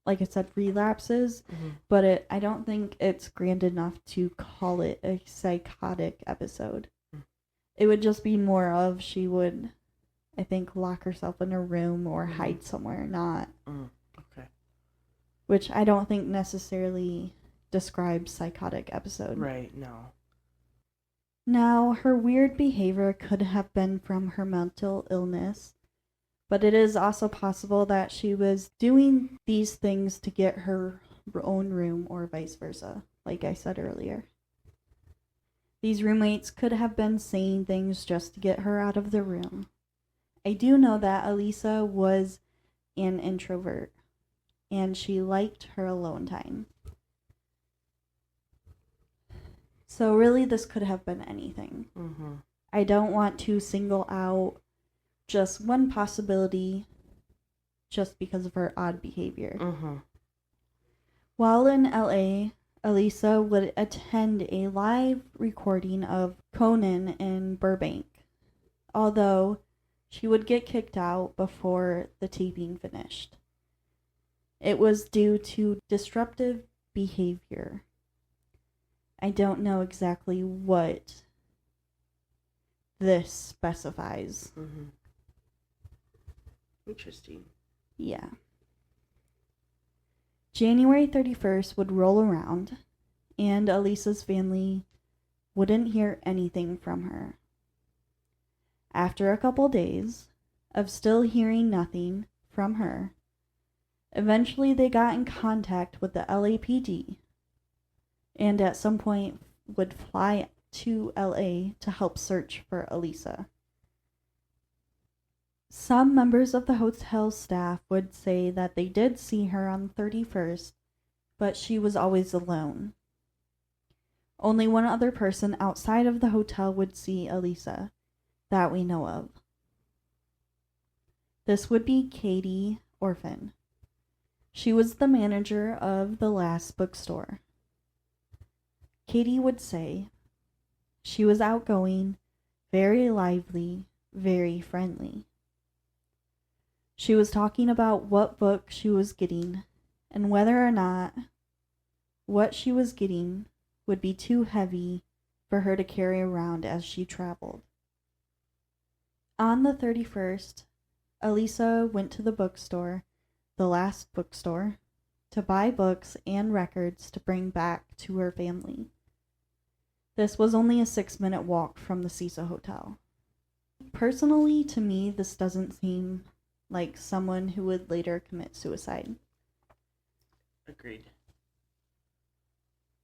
like I said, relapses, but I don't think it's grand enough to call it a psychotic episode. It would just be more of she would, I think, lock herself in a room or hide somewhere, not. Okay. Which I don't think necessarily describes psychotic episode. Right, no. Now, her weird behavior could have been from her mental illness, but it is also possible that she was doing these things to get her own room or vice versa, like I said earlier. These roommates could have been saying things just to get her out of the room. I do know that Elisa was an introvert, and she liked her alone time. So really, this could have been anything. I don't want to single out just one possibility just because of her odd behavior. While in LA, Elisa would attend a live recording of Conan in Burbank, although she would get kicked out before the taping finished. It was due to disruptive behavior. I don't know exactly what this specifies. Interesting. Yeah. January 31st would roll around, and Elisa's family wouldn't hear anything from her. After a couple days of still hearing nothing from her, eventually they got in contact with the LAPD, and at some point would fly to LA to help search for Elisa. Some members of the hotel staff would say that they did see her on the 31st, but she was always alone. Only one other person outside of the hotel would see Elisa, that we know of. This would be Katie Orphan. She was the manager of the last bookstore. Katie would say she was outgoing, very lively, very friendly. She was talking about what book she was getting and whether or not what she was getting would be too heavy for her to carry around as she traveled. On the 31st, Elisa went to the bookstore, the last bookstore, to buy books and records to bring back to her family. This was only a 6-minute walk from the Cecil Hotel. Personally, to me, this doesn't seem like someone who would later commit suicide. Agreed.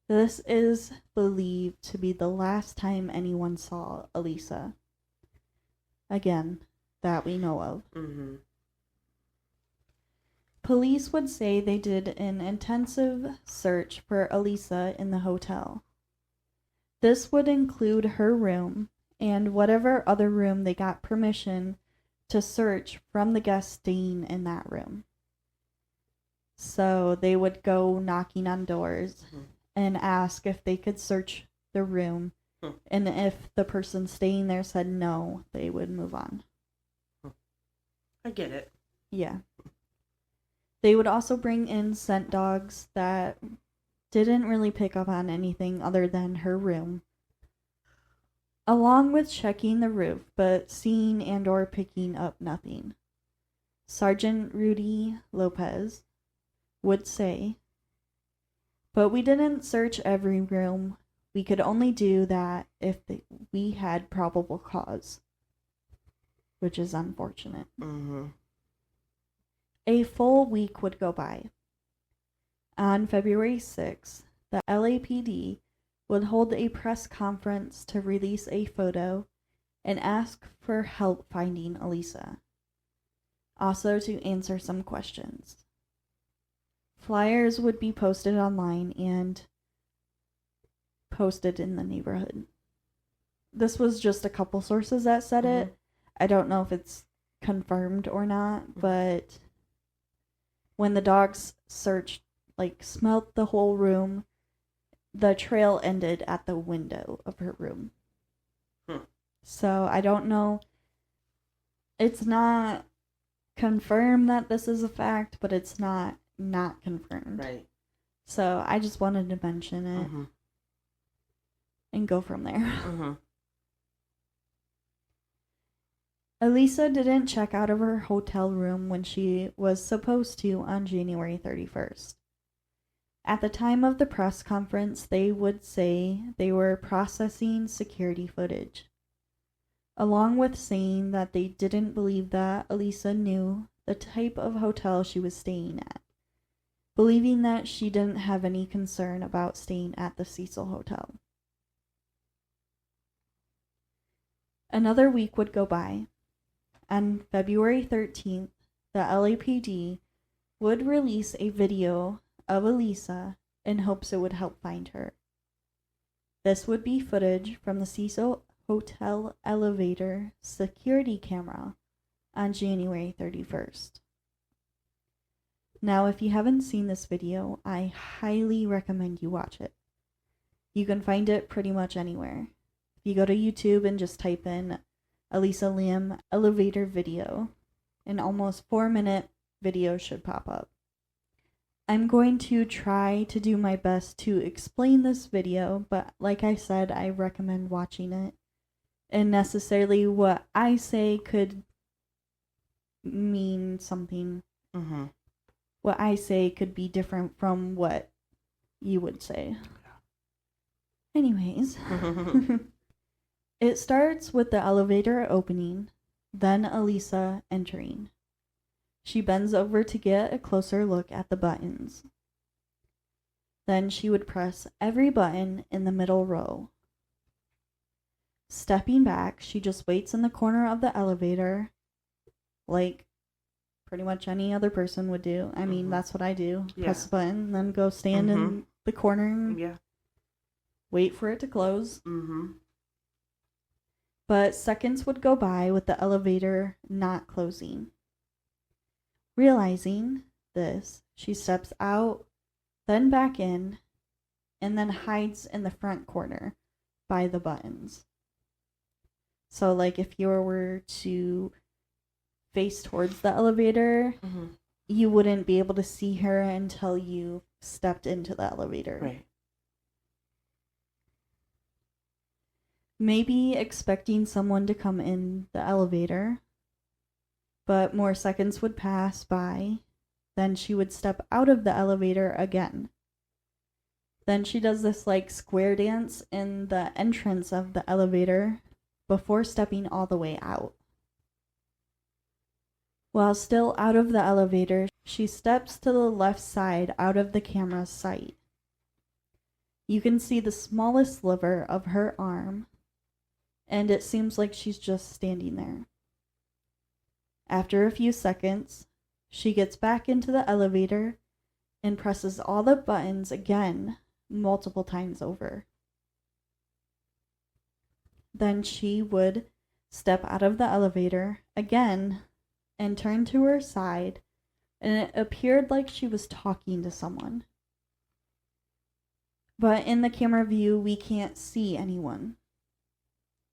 This is believed to be the last time anyone saw Elisa. Again, that we know of. Mm-hmm. Police would say they did an intensive search for Elisa in the hotel. This would include her room and whatever other room they got permission to search from the guests staying in that room. So they would go knocking on doors and ask if they could search the room. And if the person staying there said no, they would move on. I get it. Yeah. They would also bring in scent dogs that didn't really pick up on anything other than her room, along with checking the roof, but seeing and or picking up nothing. Sergeant Rudy Lopez would say, "But we didn't search every room. We could only do that if we had probable cause," which is unfortunate. Mm-hmm. A full week would go by. On February 6th, the LAPD would hold a press conference to release a photo and ask for help finding Elisa. Also to answer some questions. Flyers would be posted online and posted in the neighborhood. This was just a couple sources that said it. I don't know if it's confirmed or not, but when the dogs searched, smelt the whole room, the trail ended at the window of her room. So I don't know. It's not confirmed that this is a fact, but it's not confirmed. Right. So I just wanted to mention it and go from there. Elisa didn't check out of her hotel room when she was supposed to on January 31st. At the time of the press conference, they would say they were processing security footage, along with saying that they didn't believe that Elisa knew the type of hotel she was staying at, believing that she didn't have any concern about staying at the Cecil Hotel. Another week would go by. On February 13th, the LAPD would release a video of Elisa in hopes it would help find her. This would be footage from the Cecil Hotel elevator security camera on January 31st. Now, if you haven't seen this video, I highly recommend you watch it. You can find it pretty much anywhere. If you go to YouTube and just type in Elisa Lam elevator video, an almost 4-minute video should pop up. I'm going to try to do my best to explain this video, but like I said, I recommend watching it. And necessarily what I say could mean something. What I say could be different from what you would say. Anyways. It starts with the elevator opening, then Elisa entering. She bends over to get a closer look at the buttons. Then she would press every button in the middle row. Stepping back, she just waits in the corner of the elevator, like pretty much any other person would do. I mean, that's what I do. Yeah. Press the button, then go stand in the corner, wait for it to close. But seconds would go by with the elevator not closing. Realizing this, she steps out, then back in, and then hides in the front corner by the buttons. So, like, if you were to face towards the elevator, you wouldn't be able to see her until you stepped into the elevator. Right. Maybe expecting someone to come in the elevator. But more seconds would pass by. Then she would step out of the elevator again. Then she does this like square dance in the entrance of the elevator before stepping all the way out. While still out of the elevator, she steps to the left side out of the camera's sight. You can see the smallest sliver of her arm, and it seems like she's just standing there. After a few seconds, she gets back into the elevator and presses all the buttons again, multiple times over. Then she would step out of the elevator again and turn to her side, and it appeared like she was talking to someone. But in the camera view, we can't see anyone.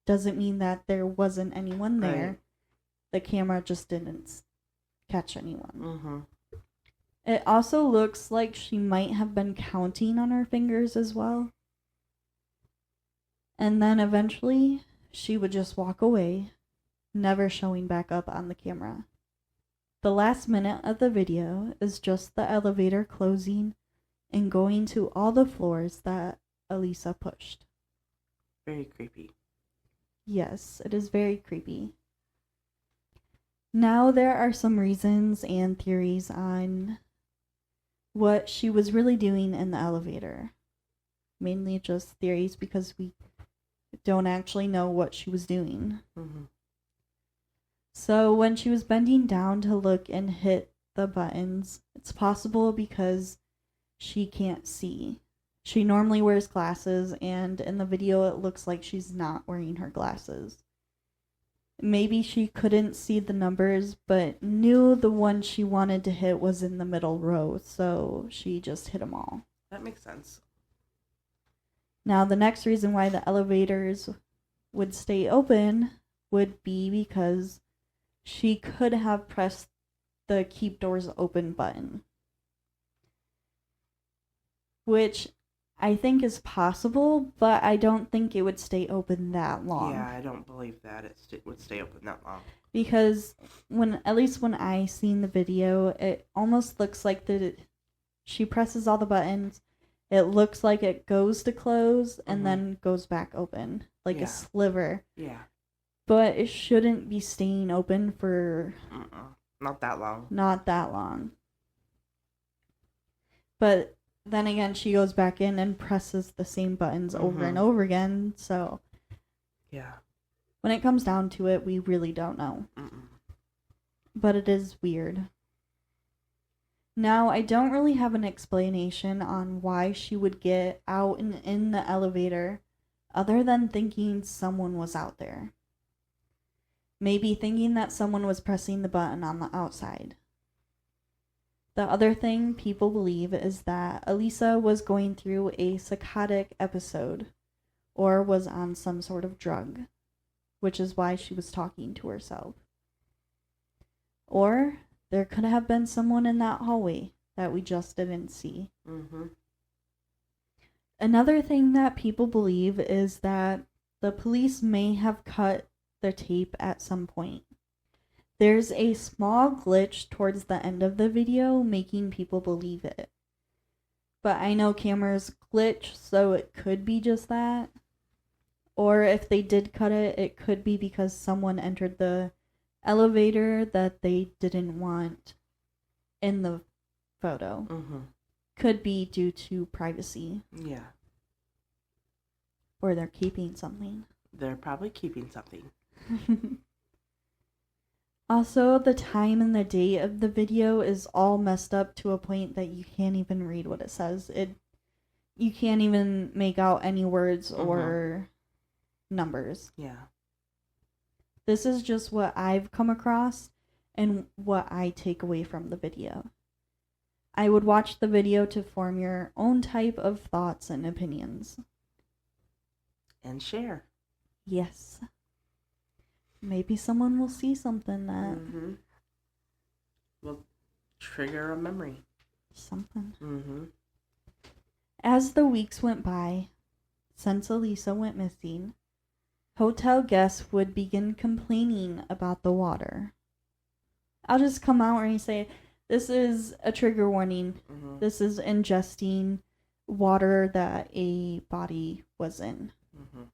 Doesn't mean that there wasn't anyone there. Right. The camera just didn't catch anyone. Mm-hmm. It also looks like she might have been counting on her fingers as well. And then eventually, she would just walk away, never showing back up on the camera. The last minute of the video is just the elevator closing and going to all the floors that Elisa pushed. Very creepy. Yes, it is very creepy. Now there are some reasons and theories on what she was really doing in the elevator. Mainly just theories because we don't actually know what she was doing. Mm-hmm. So when she was bending down to look and hit the buttons, it's possible because she can't see. She normally wears glasses, and in the video it looks like she's not wearing her glasses. Maybe she couldn't see the numbers, but knew the one she wanted to hit was in the middle row, so she just hit them all. That makes sense. Now, the next reason why the elevators would stay open would be because she could have pressed the keep doors open button, which I think is possible, but I don't think it would stay open that long. Yeah, I don't believe that it would stay open that long. Because at least when I seen the video, it almost looks like she presses all the buttons. It looks like it goes to close and then goes back open, like a sliver. Yeah. But it shouldn't be staying open for... Not that long. Not that long. But then again, she goes back in and presses the same buttons over and over again, so... Yeah. When it comes down to it, we really don't know. But it is weird. Now, I don't really have an explanation on why she would get out and in the elevator, other than thinking someone was out there. Maybe thinking that someone was pressing the button on the outside. The other thing people believe is that Elisa was going through a psychotic episode, or was on some sort of drug, which is why she was talking to herself. Or there could have been someone in that hallway that we just didn't see. Another thing that people believe is that the police may have cut the tape at some point. There's a small glitch towards the end of the video making people believe it. But I know cameras glitch, so it could be just that. Or if they did cut it, it could be because someone entered the elevator that they didn't want in the photo. Could be due to privacy. Yeah. Or they're keeping something. They're probably keeping something. Also, the time and the date of the video is all messed up to a point that you can't even read what it says. You can't even make out any words or numbers. Yeah. This is just what I've come across and what I take away from the video. I would watch the video to form your own type of thoughts and opinions. And share. Yes. Maybe someone will see something that... will trigger a memory. Something. As the weeks went by, since Elisa went missing, hotel guests would begin complaining about the water. I'll just come out and say, this is a trigger warning. Mm-hmm. This is ingesting water that a body was in. Mm-hmm.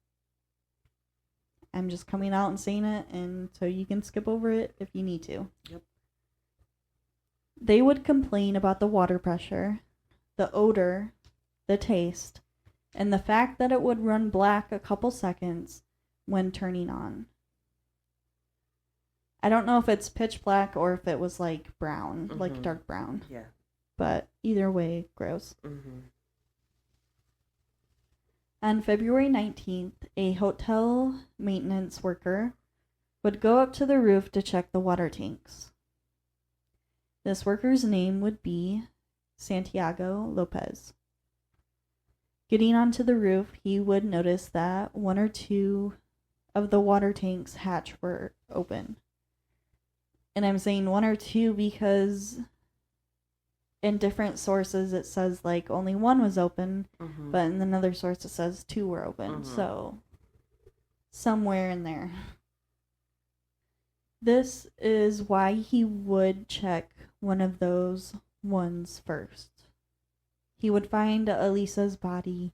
I'm just coming out and saying it, and so you can skip over it if you need to. Yep. They would complain about the water pressure, the odor, the taste, and the fact that it would run black a couple seconds when turning on. I don't know if it's pitch black or if it was like brown, like dark brown. Yeah. But either way, gross. Mm-hmm. On February 19th, a hotel maintenance worker would go up to the roof to check the water tanks. This worker's name would be Santiago Lopez. Getting onto the roof, he would notice that one or two of the water tanks' hatch were open. And I'm saying one or two because in different sources it says like only one was open, but in another source it says two were open. So somewhere in there. This is why he would check one of those ones first. He would find Elisa's body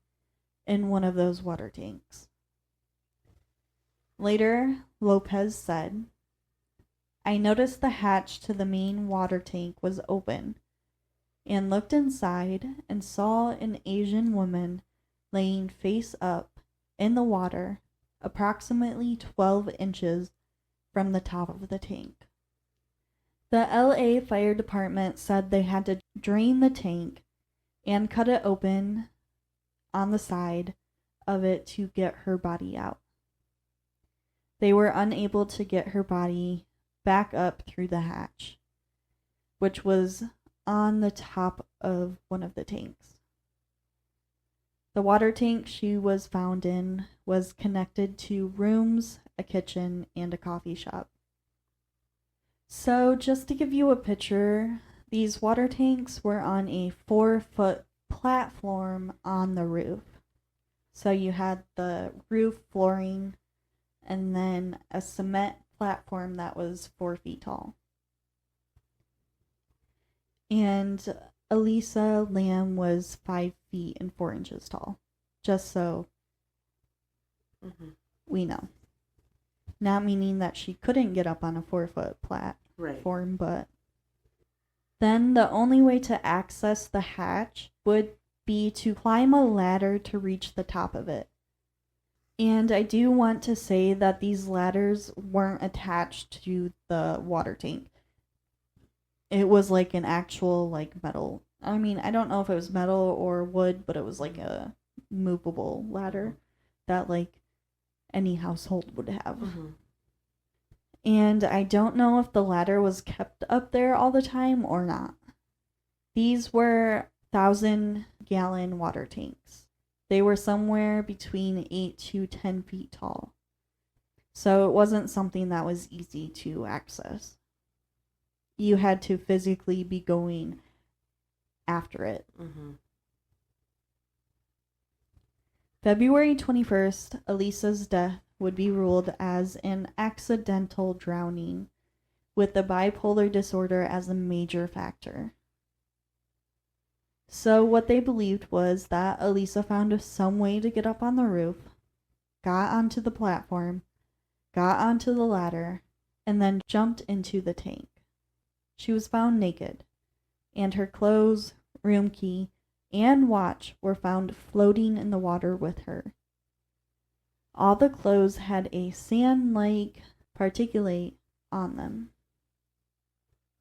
in one of those water tanks. Later, Lopez said, I noticed the hatch to the main water tank was open and looked inside and saw an Asian woman laying face up in the water approximately 12 inches from the top of the tank. The LA Fire Department said they had to drain the tank and cut it open on the side of it to get her body out. They were unable to get her body back up through the hatch, which was on the top of one of the tanks. The water tank she was found in was connected to rooms, a kitchen, and a coffee shop. So just to give you a picture, these water tanks were on a 4-foot platform on the roof. So you had the roof flooring and then a cement platform that was 4 feet tall. And Elisa Lam was 5 feet and 4 inches tall. Just so we know. Not meaning that she couldn't get up on a 4-foot platform, but then the only way to access the hatch would be to climb a ladder to reach the top of it. And I do want to say that these ladders weren't attached to the water tank. It was like an actual like metal. I mean, I don't know if it was metal or wood, but it was like a movable ladder that like any household would have. And I don't know if the ladder was kept up there all the time or not. These were 1,000-gallon water tanks. They were somewhere between 8 to 10 feet tall. So it wasn't something that was easy to access. You had to physically be going after it. February 21st, Elisa's death would be ruled as an accidental drowning, with the bipolar disorder as a major factor. So what they believed was that Elisa found some way to get up on the roof, got onto the platform, got onto the ladder, and then jumped into the tank. She was found naked, and her clothes, room key, and watch were found floating in the water with her. All the clothes had a sand-like particulate on them.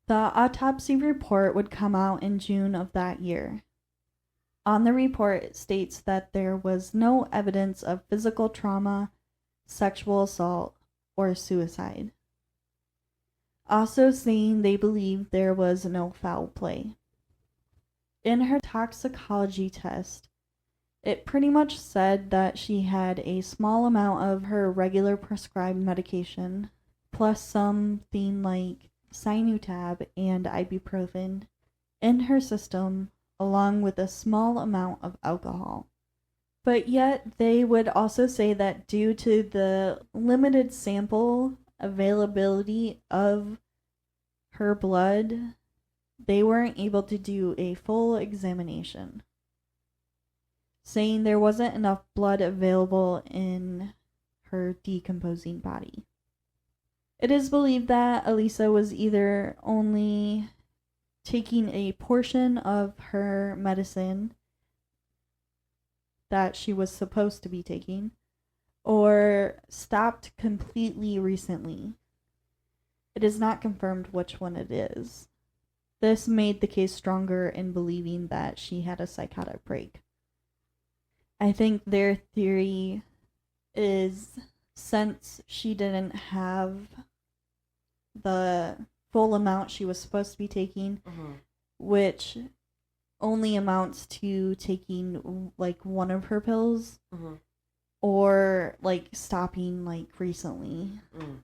The autopsy report would come out in June of that year. On the report, it states that there was no evidence of physical trauma, sexual assault, or suicide. Also saying they believed there was no foul play. In her toxicology test, it pretty much said that she had a small amount of her regular prescribed medication, plus something like Sinutab and ibuprofen in her system, along with a small amount of alcohol. But yet, they would also say that due to the limited sample availability of her blood, they weren't able to do a full examination, saying there wasn't enough blood available in her decomposing body. It is believed that Elisa was either only taking a portion of her medicine that she was supposed to be taking, or stopped completely recently. It is not confirmed which one it is. This made the case stronger in believing that she had a psychotic break. I think their theory is, since she didn't have the full amount she was supposed to be taking, which only amounts to taking like one of her pills, or like stopping like recently,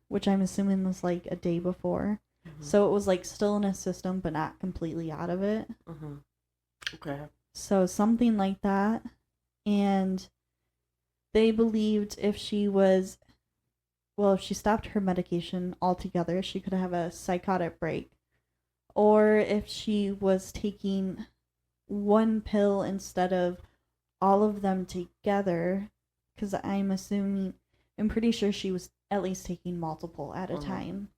which I'm assuming was like a day before. So it was like still in a system but not completely out of it. Okay. So something like that. And they believed if she stopped her medication altogether, she could have a psychotic break. Or if she was taking one pill instead of all of them together, because I'm pretty sure she was at least taking multiple at a time.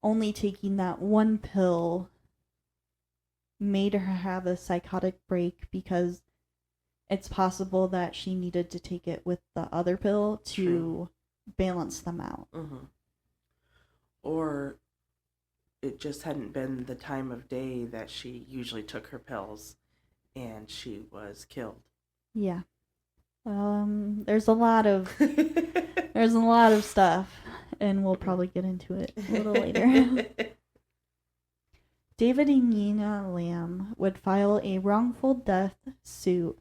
Only taking that one pill made her have a psychotic break, because it's possible that she needed to take it with the other pill to balance them out. Or it just hadn't been the time of day that she usually took her pills and she was killed. Yeah. There's a lot of stuff, and we'll probably get into it a little later. David and Nina Lamb would file a wrongful death suit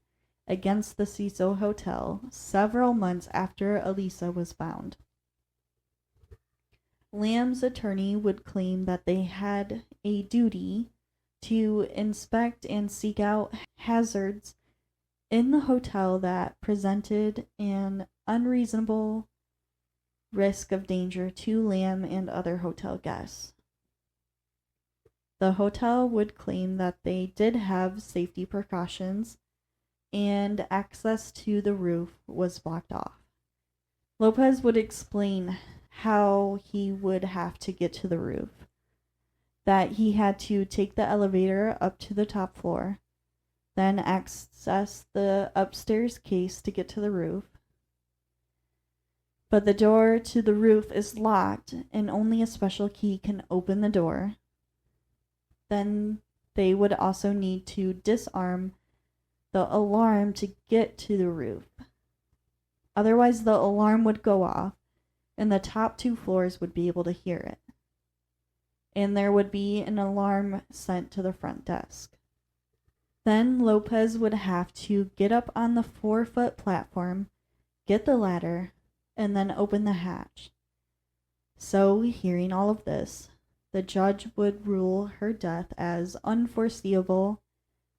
against the Cecil Hotel several months after Elisa was found. Lamb's attorney would claim that they had a duty to inspect and seek out hazards in the hotel that presented an unreasonable risk of danger to Lamb and other hotel guests. The hotel would claim that they did have safety precautions and access to the roof was blocked off. Lopez would explain how he would have to get to the roof, that he had to take the elevator up to the top floor, then access the upstairs case to get to the roof. But the door to the roof is locked and only a special key can open the door. Then they would also need to disarm the alarm to get to the roof. Otherwise, the alarm would go off and the top two floors would be able to hear it. And there would be an alarm sent to the front desk. Then Lopez would have to get up on the 4-foot platform, get the ladder, and then open the hatch. So, hearing all of this, the judge would rule her death as unforeseeable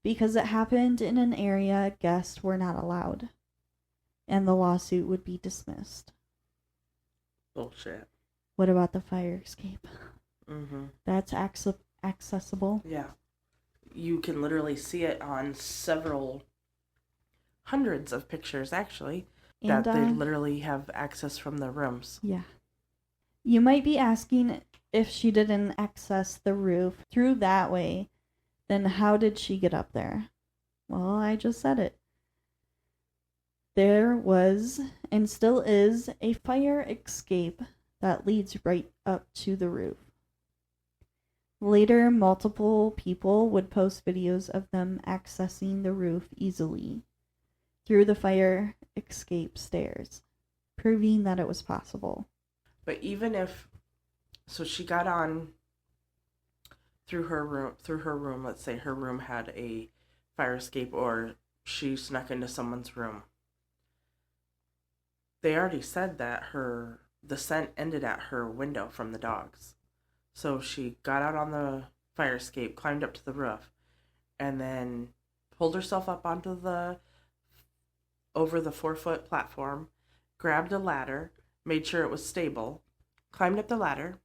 because it happened in an area guests were not allowed, and the lawsuit would be dismissed. Bullshit. What about the fire escape? That's accessible. Yeah. You can literally see it on hundreds of pictures, actually, that they literally have access from the rooms. Yeah. You might be asking, if she didn't access the roof through that way, then how did she get up there? Well, I just said it. There was, and still is, a fire escape that leads right up to the roof. Later, multiple people would post videos of them accessing the roof easily through the fire escape stairs, proving that it was possible. But even if, so she got on through her room, let's say her room had a fire escape, or she snuck into someone's room. They already said that the scent ended at her window from the dogs. So she got out on the fire escape, climbed up to the roof, and then pulled herself up over the 4-foot platform, grabbed a ladder, made sure it was stable, climbed up the ladder,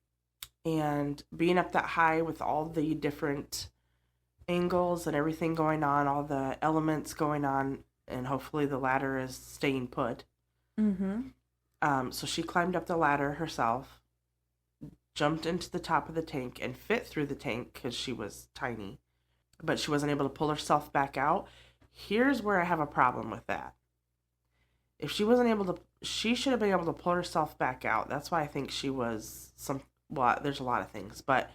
And being up that high with all the different angles and everything going on, all the elements going on, and hopefully the ladder is staying put. Mm-hmm. So she climbed up the ladder herself, jumped into the top of the tank, and fit through the tank because she was tiny, but she wasn't able to pull herself back out. Here's where I have a problem with that. If she wasn't able to, she should have been able to pull herself back out. That's why I think she was well, there's a lot of things, but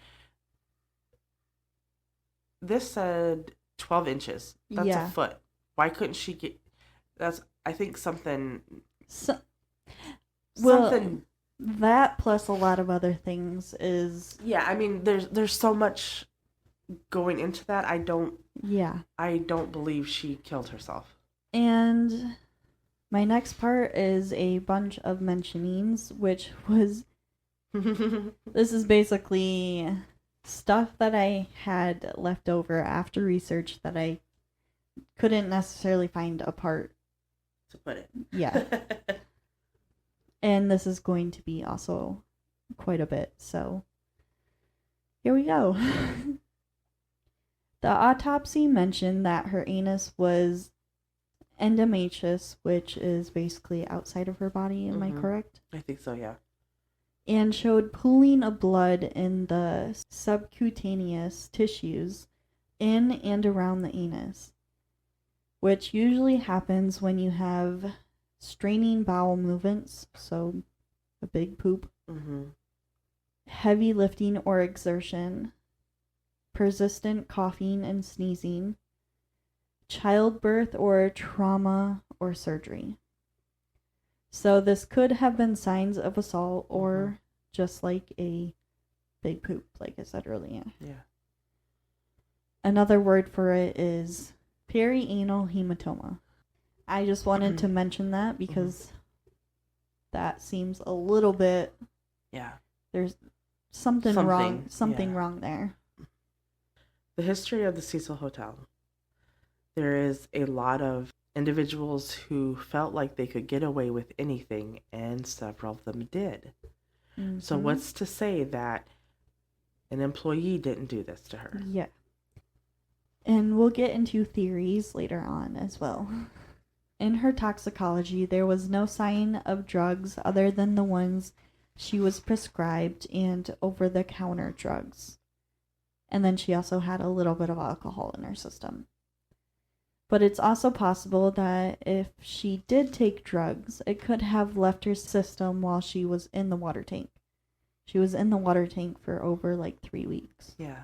this said 12 inches. That's Yeah. a foot. Why couldn't she get, that's, I think So, something. that plus a lot of other things is... Yeah, I mean, there's so much going into that. I don't believe she killed herself. And my next part is a bunch of mentionings, which was... This is basically stuff that I had left over after research that I couldn't necessarily find a part. To put it. Yeah. And this is going to be also quite a bit, so here we go. The autopsy mentioned that her anus was endometrious, which is basically outside of her body, am I correct? I think so, yeah. And showed pooling of blood in the subcutaneous tissues in and around the anus, which usually happens when you have straining bowel movements, so a big poop, heavy lifting or exertion, persistent coughing and sneezing, childbirth or trauma or surgery. So this could have been signs of assault or just like a big poop, like I said earlier. Yeah. Another word for it is perianal hematoma. I just wanted to mention that because that seems a little bit... Yeah. There's something wrong there. The history of the Cecil Hotel. There is a lot of individuals who felt like they could get away with anything, and several of them did. So what's to say that an employee didn't do this to her? Yeah. And we'll get into theories later on as well. In her toxicology, there was no sign of drugs other than the ones she was prescribed and over-the-counter drugs. And then she also had a little bit of alcohol in her system. But it's also possible that if she did take drugs, it could have left her system while she was in the water tank. She was in the water tank for over 3 weeks. Yeah.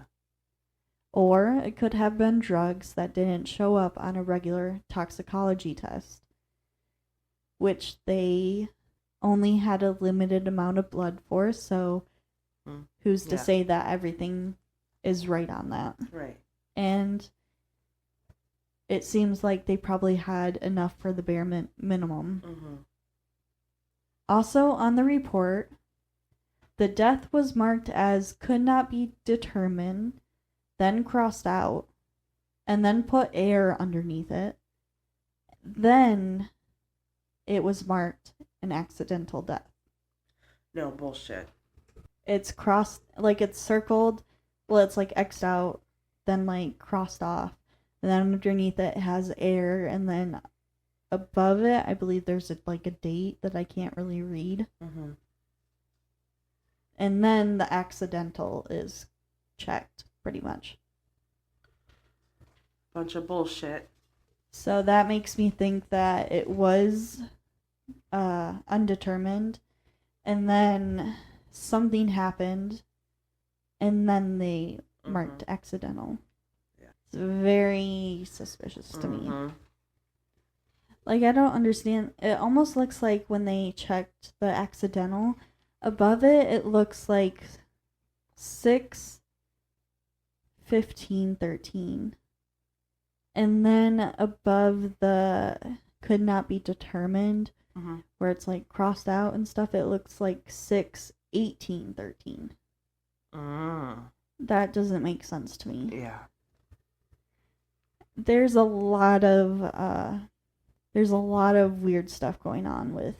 Or it could have been drugs that didn't show up on a regular toxicology test, which they only had a limited amount of blood for, so who's to say that everything is right on that? Right. And it seems like they probably had enough for the bare minimum. Also on the report, the death was marked as could not be determined, then crossed out, and then put air underneath it. Then it was marked an accidental death. No, bullshit. It's crossed, it's circled, it's X'd out, then crossed off. And then underneath it has air, and then above it, I believe there's a date that I can't really read. And then the accidental is checked, pretty much. Bunch of bullshit. So that makes me think that it was undetermined, and then something happened, and then they marked accidental. It's very suspicious to me. I don't understand. It almost looks like when they checked the accidental, above it, it looks like 6, 15, 13. And then above the could not be determined, where it's crossed out and stuff, it looks like 6, 18, 13. That doesn't make sense to me. Yeah. There's a lot of weird stuff going on with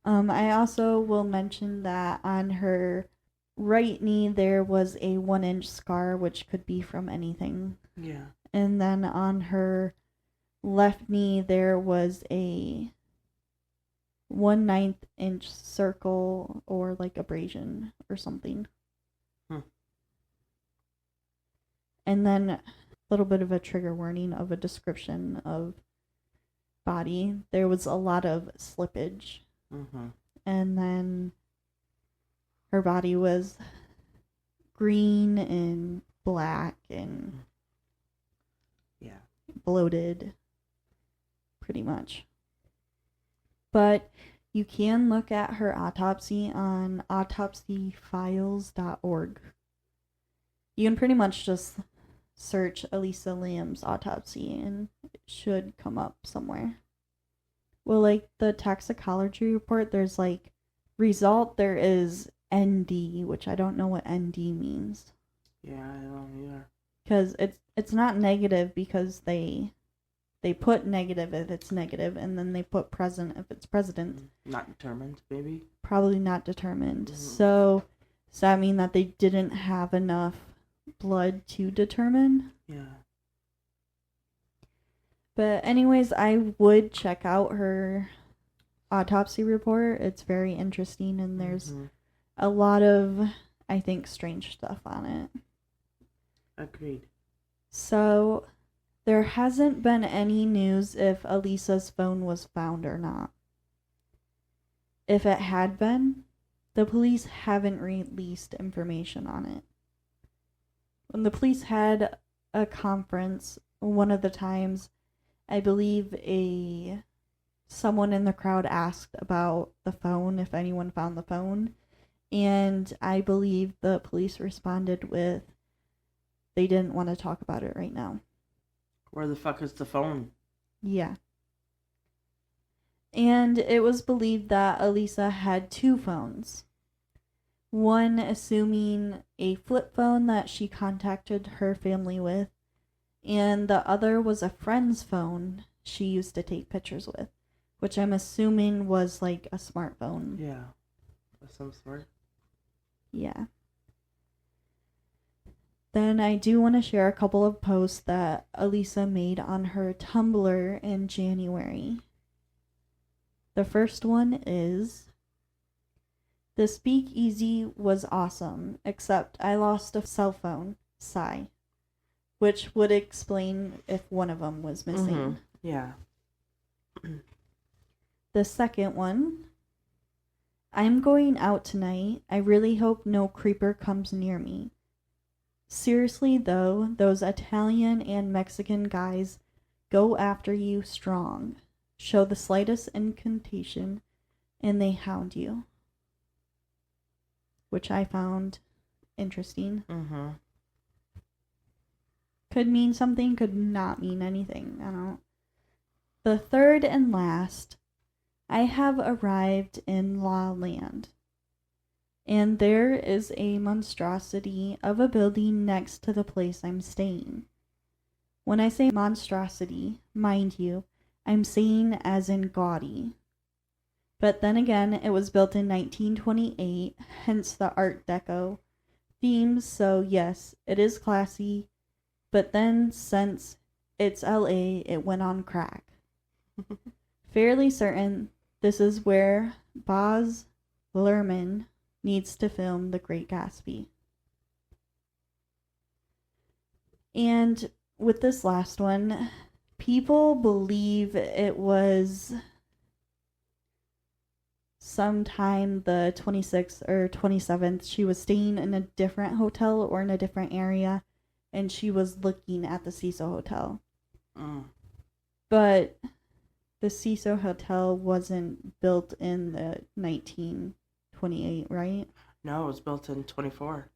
I also will mention that on her right knee there was a 1-inch scar, which could be from anything. Yeah. And then on her left knee there was a 1/9 inch circle or like abrasion or something. And then a little bit of a trigger warning of a description of body. There was a lot of slippage. And then her body was green and black and bloated, pretty much. But you can look at her autopsy on autopsyfiles.org. You can pretty much just search Elisa Lam's autopsy and it should come up somewhere. Well, like the toxicology report, there's like result, there is ND, which I don't know what ND means. Yeah, I don't either. Because it's not negative because they put negative if it's negative, and then they put present if it's present. Not determined, maybe? Probably not determined. So does that mean that they didn't have enough blood to determine? Yeah. But anyways, I would check out her autopsy report. It's very interesting, and there's a lot of, I think, strange stuff on it. Agreed. So there hasn't been any news if Elisa's phone was found or not. If it had been, the police haven't released information on it. When the police had a conference, one of the times, I believe someone in the crowd asked about the phone, if anyone found the phone, and I believe the police responded with, they didn't want to talk about it right now. Where the fuck is the phone? Yeah. And it was believed that Elisa had 2 phones. One assuming a flip phone that she contacted her family with, and the other was a friend's phone she used to take pictures with, which I'm assuming was like a smartphone. Yeah. Of some sort. Yeah. Then I do want to share a couple of posts that Elisa made on her Tumblr in January. The first one is, the speakeasy was awesome, except I lost a cell phone, sigh. Which would explain if one of them was missing. Yeah. The second one, I'm going out tonight. I really hope no creeper comes near me. Seriously though, those Italian and Mexican guys go after you strong. Show the slightest incantation and they hound you. Which I found interesting. Could mean something, could not mean anything. I don't know. The third and last, I have arrived in La Land. And there is a monstrosity of a building next to the place I'm staying. When I say monstrosity, mind you, I'm saying as in gaudy. But then again, it was built in 1928, hence the Art Deco themes, so yes, it is classy. But then, since it's LA, it went on crack. Fairly certain this is where Baz Luhrmann needs to film The Great Gatsby. And with this last one, people believe it was sometime the 26th or 27th. She was staying in a different hotel or in a different area, and she was looking at the Cecil Hotel. But the Cecil Hotel wasn't built in the 1928, right? No, it was built in 24.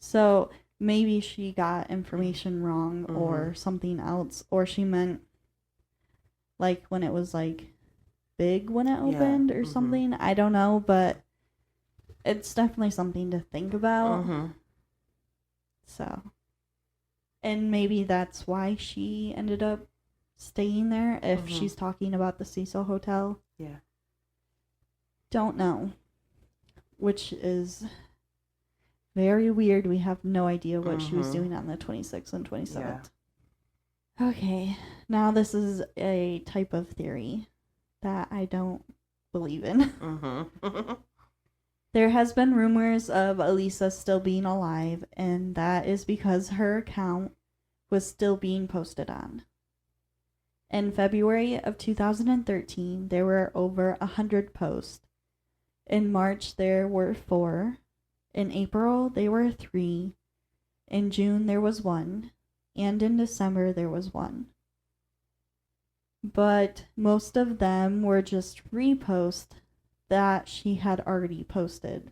So maybe she got information wrong or something else, or she meant like when it was like big when it opened or something. I don't know, but it's definitely something to think about. So, and maybe that's why she ended up staying there if she's talking about the Cecil Hotel. Yeah. don't know, which is very weird. We have no idea what she was doing on the 26th and 27th. Yeah. Okay, now this is a type of theory that I don't believe in. There has been rumors of Elisa still being alive, and that is because her account was still being posted on. In February of 2013, there were over 100 posts. In March, there were 4. In April, there were 3. In June, there was 1. And in December, there was 1. But most of them were just reposts that she had already posted.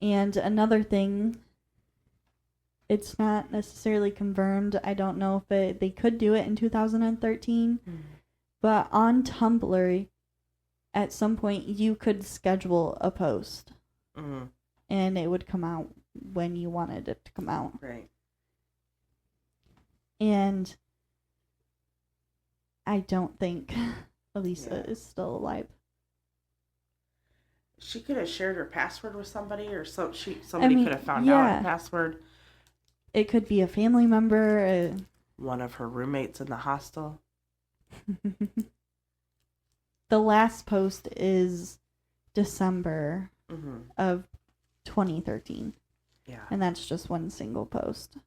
And another thing, it's not necessarily confirmed. I don't know if they could do it in 2013, but on Tumblr, at some point, you could schedule a post, and it would come out when you wanted it to come out. Right. And I don't think Elisa is still alive. She could have shared her password with somebody, or somebody could have found out her password. It could be a family member. One of her roommates in the hostel. The last post is December of 2013. Yeah. And that's just one single post.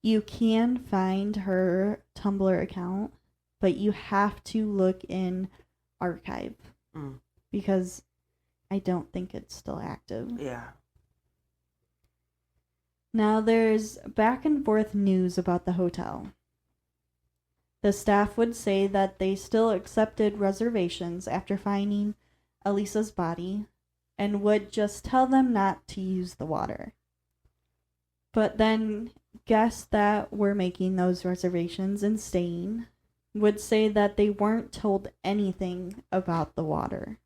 You can find her Tumblr account, but you have to look in archive because I don't think it's still active. Yeah. Now there's back and forth news about the hotel. The staff would say that they still accepted reservations after finding Elisa's body and would just tell them not to use the water. But then guests that were making those reservations and staying would say that they weren't told anything about the water.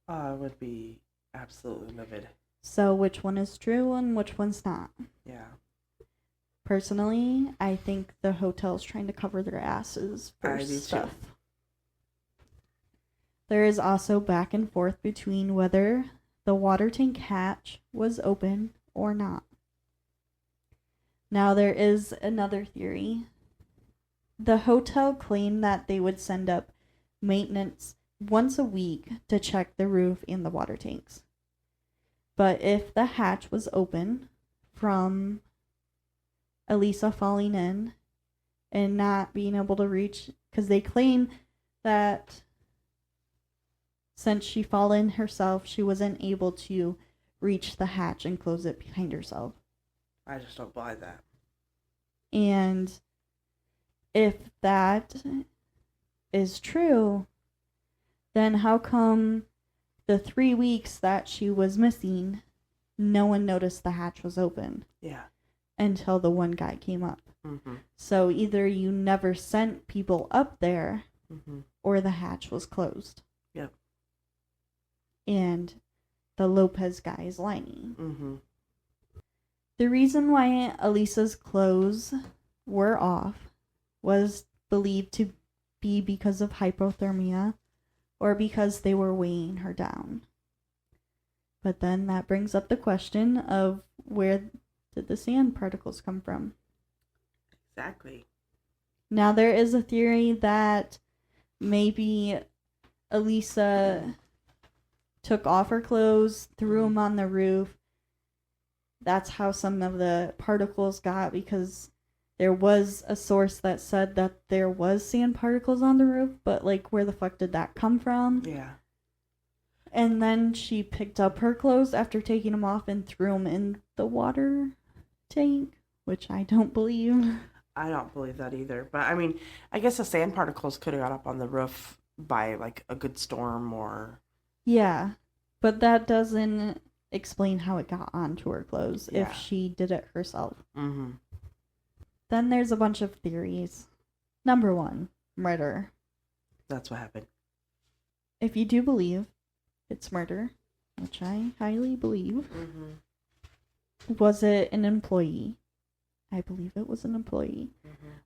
I would be absolutely livid. So which one is true and which one's not? Yeah. Personally, I think the hotel's trying to cover their asses for stuff. Too. There is also back and forth between whether the water tank hatch was open or not. Now there is another theory. The hotel claimed that they would send up maintenance once a week to check the roof and the water tanks. But if the hatch was open from Elisa falling in and not being able to reach, because they claim that since she fell in herself, she wasn't able to reach the hatch and close it behind herself. I just don't buy that. And if that is true, then how come the 3 weeks that she was missing, no one noticed the hatch was open? Yeah. Until the one guy came up. So either you never sent people up there, or the hatch was closed. Yep. And the Lopez guy is lying. The reason why Elisa's clothes were off was believed to be because of hypothermia or because they were weighing her down. But then that brings up the question of where did the sand particles come from? Exactly. Now there is a theory that maybe Elisa took off her clothes, threw them on the roof. That's how some of the particles got, because there was a source that said that there was sand particles on the roof, but like where the fuck did that come from? Yeah. And then she picked up her clothes after taking them off and threw them in the water tank, which I don't believe. I don't believe that either. But I mean, I guess the sand particles could have got up on the roof by like a good storm or... Yeah, but that doesn't explain how it got onto her clothes if she did it herself. Then there's a bunch of theories. Number 1, murder. That's what happened. If you do believe it's murder, which I highly believe, was it an employee? I believe it was an employee.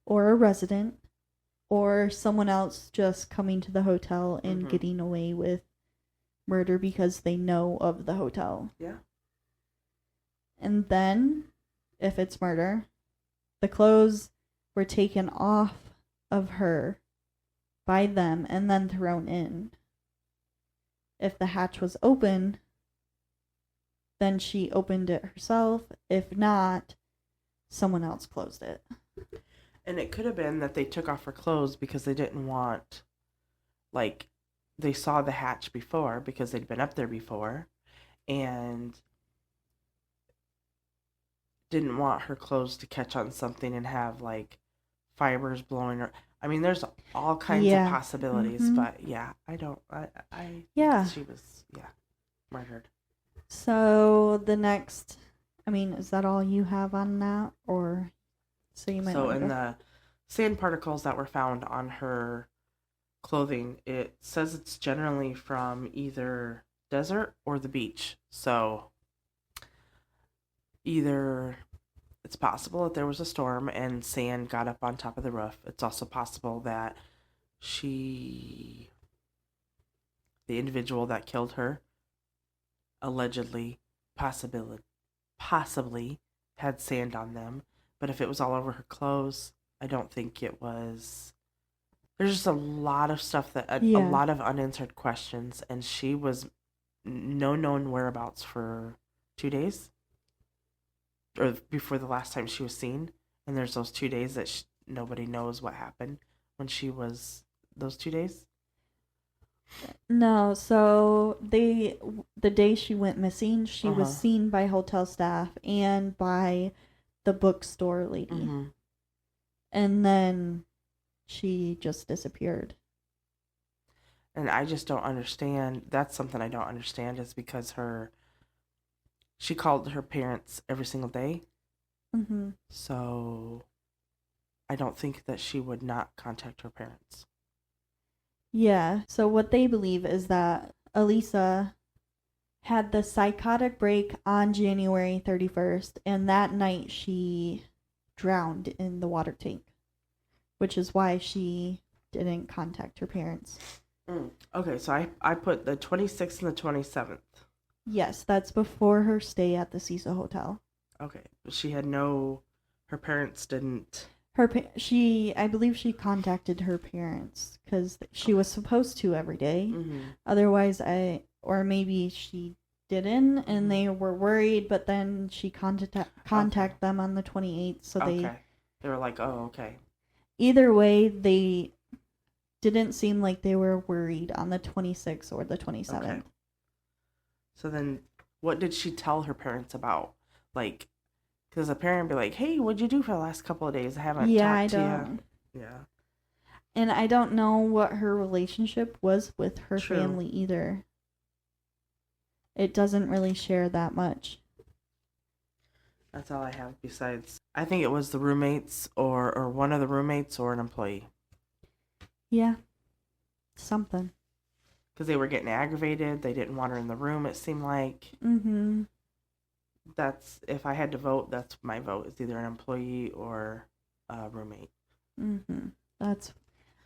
Or a resident. or someone else just coming to the hotel and getting away with murder because they know of the hotel. Yeah. And then, if it's murder, the clothes were taken off of her by them and then thrown in. If the hatch was open, then she opened it herself. If not, someone else closed it. And it could have been that they took off her clothes because they didn't want, like, they saw the hatch before because they'd been up there before and didn't want her clothes to catch on something and have, like, fibers blowing her. I mean, there's all kinds of possibilities, but yeah, she was, murdered. So the next, is that all you have on that? Or, so you might So in the sand particles that were found on her clothing, it says it's generally from either desert or the beach. So either it's possible that there was a storm and sand got up on top of the roof. It's also possible that the individual that killed her, allegedly, possibly had sand on them. But if it was all over her clothes, I don't think it was. There's just a lot of stuff a lot of unanswered questions, and she was no known whereabouts for 2 days, or before the last time she was seen. And there's those 2 days that nobody knows what happened when she was those 2 days. No, so the day she went missing, she was seen by hotel staff and by the bookstore lady. And then she just disappeared. And I just don't understand. That's something I don't understand, is because she called her parents every single day. So I don't think that she would not contact her parents. Yeah, so what they believe is that Elisa had the psychotic break on January 31st, and that night she drowned in the water tank, which is why she didn't contact her parents. Okay, so I put the 26th and the 27th. Yes, that's before her stay at the Cecil Hotel. Okay, her parents didn't. I believe she contacted her parents because she was supposed to every day. Otherwise, or maybe she didn't, and they were worried. But then she contact them on the 28th, so they were like, oh, okay. Either way, they didn't seem like they were worried on the 26th or the 27th. Okay. So then, what did she tell her parents about? Like, because a parent would be like, hey, what'd you do for the last couple of days? I haven't talked to you. Yeah. And I don't know what her relationship was with her family either. It doesn't really share that much. That's all I have besides, I think it was the roommates or one of the roommates or an employee. Yeah. Something. Because they were getting aggravated. They didn't want her in the room, it seemed like. That's, if I had to vote, that's my vote. It's either an employee or a roommate.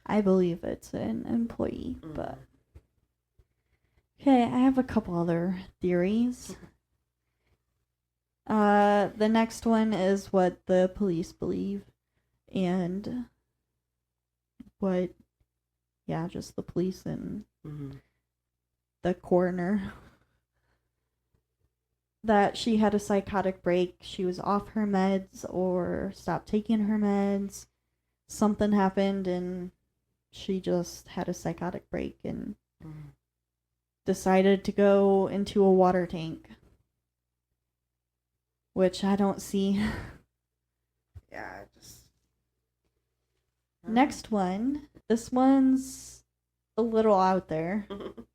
I believe it's an employee, but. Okay, I have a couple other theories. The next one is what the police believe, and just the police and the coroner. That she had a psychotic break. She was off her meds or stopped taking her meds. Something happened and she just had a psychotic break and decided to go into a water tank. Which I don't see. Yeah, Next one. This one's a little out there.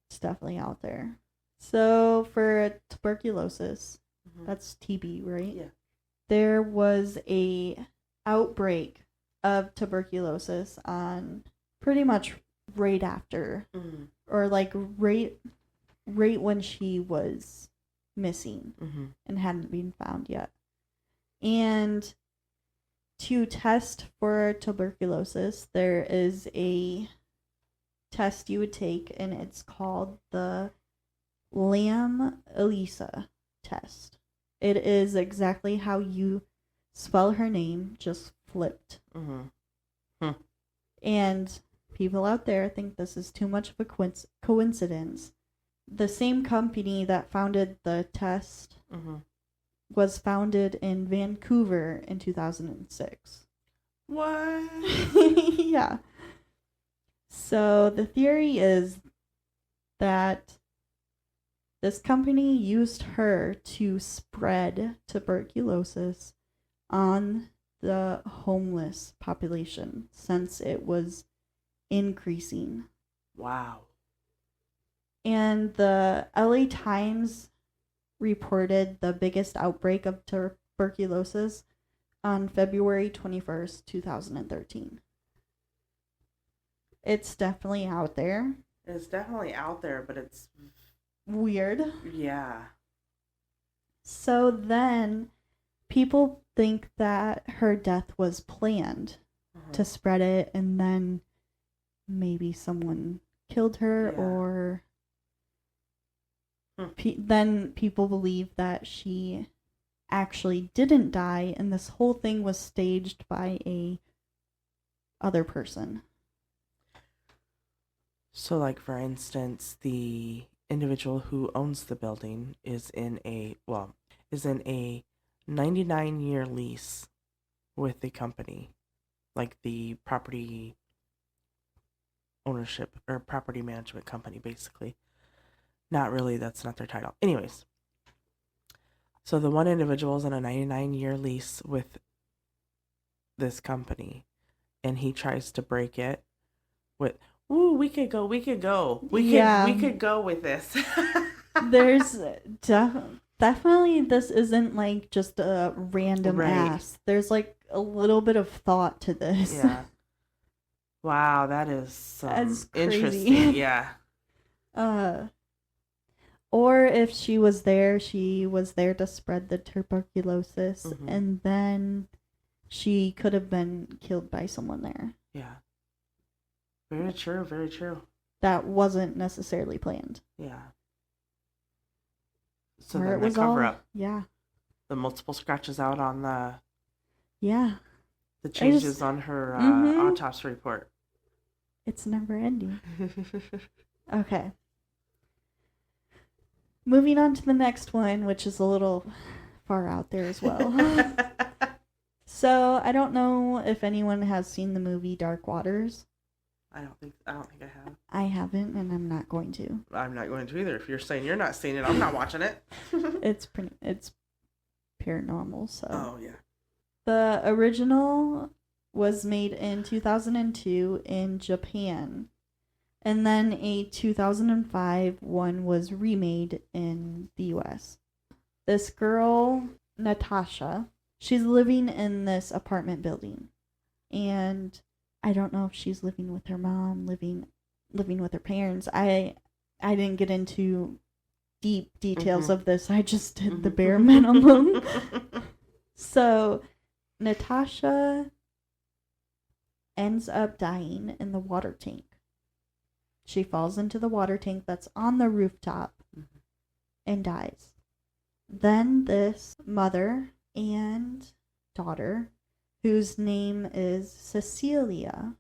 It's definitely out there. So for tuberculosis, that's TB, right? Yeah. There was a outbreak of tuberculosis on pretty much right after, or like right when she was missing and hadn't been found yet. And To test for tuberculosis, there is a test you would take, and it's called the Lamb-Elisa test. It is exactly how you spell her name, just flipped. And people out there think this is too much of a coincidence. The same company that founded the test was founded in Vancouver in 2006. What? Yeah. So the theory is that this company used her to spread tuberculosis on the homeless population since it was increasing. Wow. And the LA Times reported the biggest outbreak of tuberculosis on February 21st, 2013. It's definitely out there. It's definitely out there, but it's weird. Yeah. So then people think that her death was planned to spread it, and then maybe someone killed her, or then people believe that she actually didn't die, and this whole thing was staged by a other person. So, like, for instance, the individual who owns the building is in a 99-year lease with the company, like the property ownership or property management company, basically. Not really, that's not their title. Anyways, so the one individual is on a 99-year lease with this company, and he tries to break it with, "Ooh, we could go. We could go with this." There's definitely, this isn't like just a random ass. There's like a little bit of thought to this. Yeah. Wow, that is That's interesting. Yeah. Or if she was there to spread the tuberculosis, and then she could have been killed by someone there. Yeah. Very true, very true. That wasn't necessarily planned. Yeah. So then the cover-up. Yeah. The multiple scratches out on the... Yeah. The changes on her autopsy report. It's never ending. Okay. Moving on to the next one, which is a little far out there as well. So, I don't know if anyone has seen the movie Dark Waters. I don't think I have. I haven't, and I'm not going to. I'm not going to either. If you're saying you're not seeing it, I'm not watching it. It's paranormal, so. Oh, yeah. The original was made in 2002 in Japan. And then a 2005 one was remade in the US. This girl, Natasha, she's living in this apartment building. And I don't know if she's living with her mom, living with her parents. I didn't get into deep details of this. I just did the bare minimum. So, Natasha ends up dying in the water tank. She falls into the water tank that's on the rooftop and dies. Then this mother and daughter, whose name is Cecilia,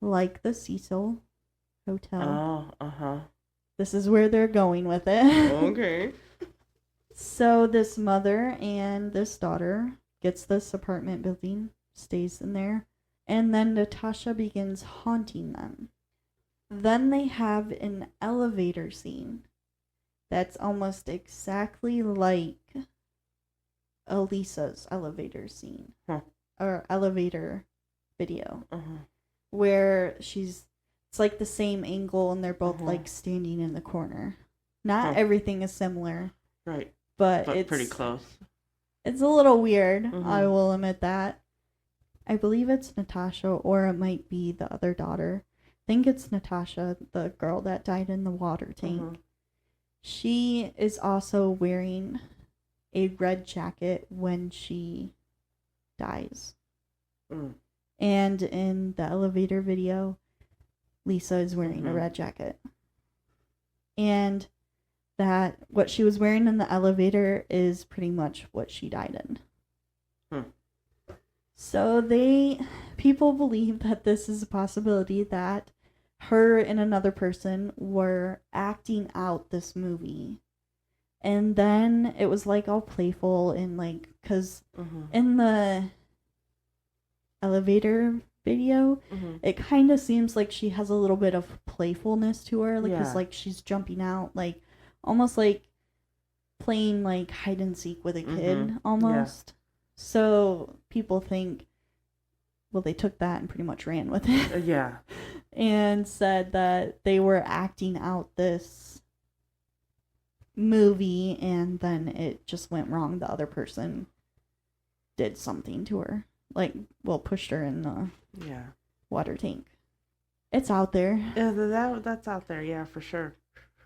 like the Cecil Hotel. Oh, This is where they're going with it. Okay. So this mother and this daughter gets this apartment building, stays in there, and then Natasha begins haunting them. Then they have an elevator scene that's almost exactly like Elisa's elevator scene. Or elevator video. Where it's like the same angle and they're both like standing in the corner. Not everything is similar. Right. But it's pretty close. It's a little weird, I will admit that. I believe it's Natasha, or it might be the other daughter. I think it's Natasha, the girl that died in the water tank. She is also wearing a red jacket when she dies. Mm. And in the elevator video, Lisa is wearing a red jacket. And that what she was wearing in the elevator is pretty much what she died in. So people believe that this is a possibility that her and another person were acting out this movie. And then it was like all playful and like, because in the elevator video, it kind of seems like she has a little bit of playfulness to her. Like, because like she's jumping out, like almost like playing like hide and seek with a kid almost. Yeah. So people think, well, they took that and pretty much ran with it. Yeah. And said that they were acting out this movie and then it just went wrong. The other person did something to her. Like, well, pushed her in the water tank. It's out there. Yeah, that's out there, yeah, for sure.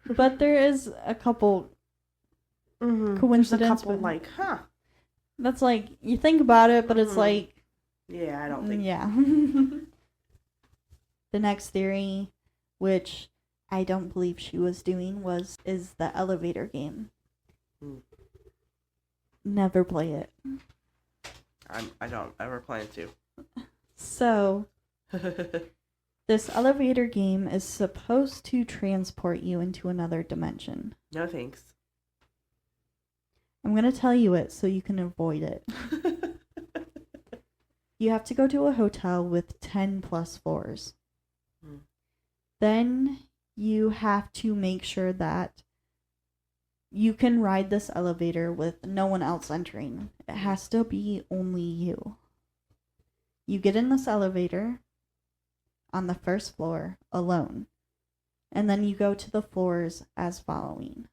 But there is a couple coincidences. There's a couple, like, That's like, you think about it, but it's like... Yeah, I don't think... Yeah. The next theory, which I don't believe she was doing, is the elevator game. Never play it. I don't ever plan to. So, this elevator game is supposed to transport you into another dimension. No thanks. I'm going to tell you it so you can avoid it. You have to go to a hotel with 10 plus floors. Then you have to make sure that you can ride this elevator with no one else entering. It has to be only you. You get in this elevator on the first floor alone. And then you go to the floors as following.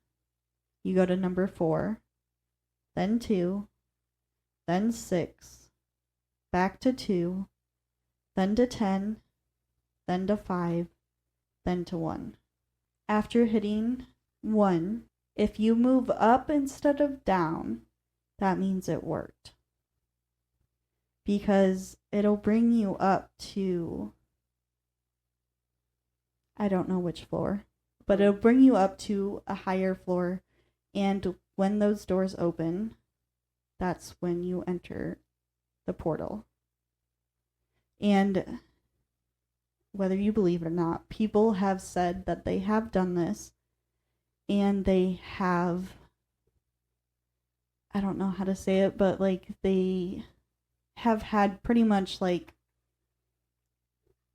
You go to number 4, then 2, then 6, back to 2, then to 10, then to 5, then to 1. After hitting 1, if you move up instead of down, that means it worked. Because it'll bring you up to, I don't know which floor, but it'll bring you up to a higher floor. And when those doors open, that's when you enter the portal. And whether you believe it or not, people have said that they have done this and they have, I don't know how to say it, but like they have had pretty much like,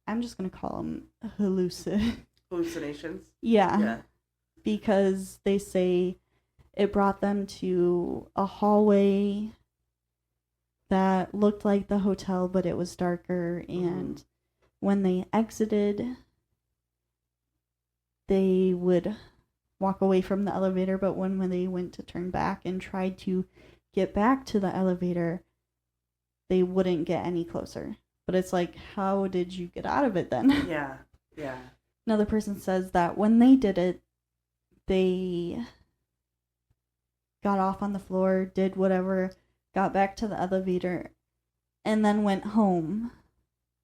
I'm just going to call them hallucinations. Yeah. Because they say it brought them to a hallway that looked like the hotel, but it was darker. And when they exited, they would walk away from the elevator, but when they went to turn back and tried to get back to the elevator, they wouldn't get any closer. But it's like, how did you get out of it then? Yeah. Another person says that when they did it, they got off on the floor, did whatever, got back to the elevator, and then went home.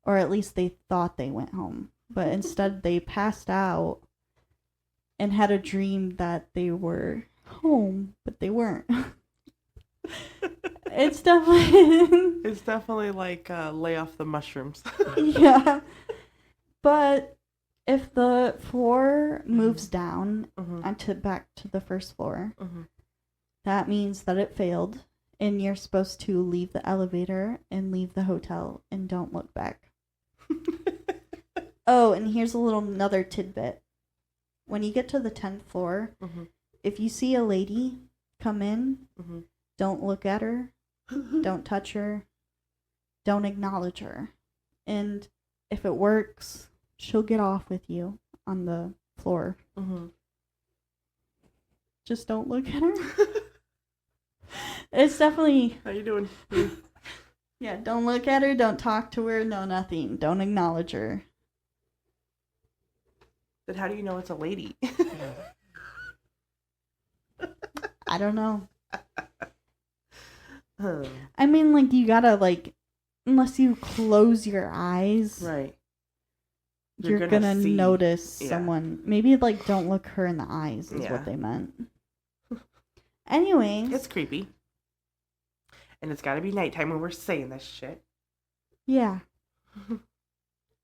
Or at least they thought they went home. But instead they passed out and had a dream that they were home, but they weren't. It's definitely like lay off the mushrooms. Yeah. But if the floor moves down back to the first floor, that means that it failed, and you're supposed to leave the elevator and leave the hotel and don't look back. Oh, and here's another tidbit. When you get to the 10th floor, if you see a lady come in, don't look at her, don't touch her, don't acknowledge her. And if it works, she'll get off with you on the floor. Just don't look at her. It's definitely... How you doing? Yeah, don't look at her, don't talk to her, no nothing. Don't acknowledge her. But how do you know it's a lady? I don't know. I mean, like, you gotta, like, unless you close your eyes, Right. you're gonna gonna see. notice Yeah. someone. Maybe like don't look her in the eyes is Yeah. what they meant. Anyways, It's creepy. And it's got to be nighttime when we're saying this shit. yeah.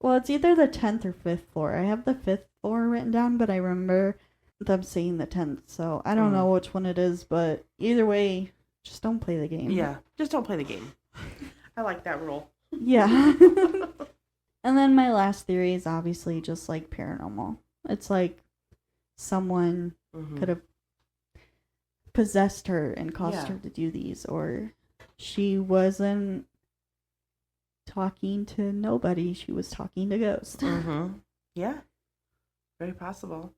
Well, it's either the 10th or 5th floor. I have the 5th floor written down, but I remember them saying the 10th, so I don't know which one it is, but either way, just don't play the game. Yeah, just don't play the game. I like that rule. Yeah. And then my last theory is obviously just like paranormal. It's like someone could have possessed her and caused her to do these, or she wasn't talking to nobody, she was talking to ghosts. Yeah, very possible.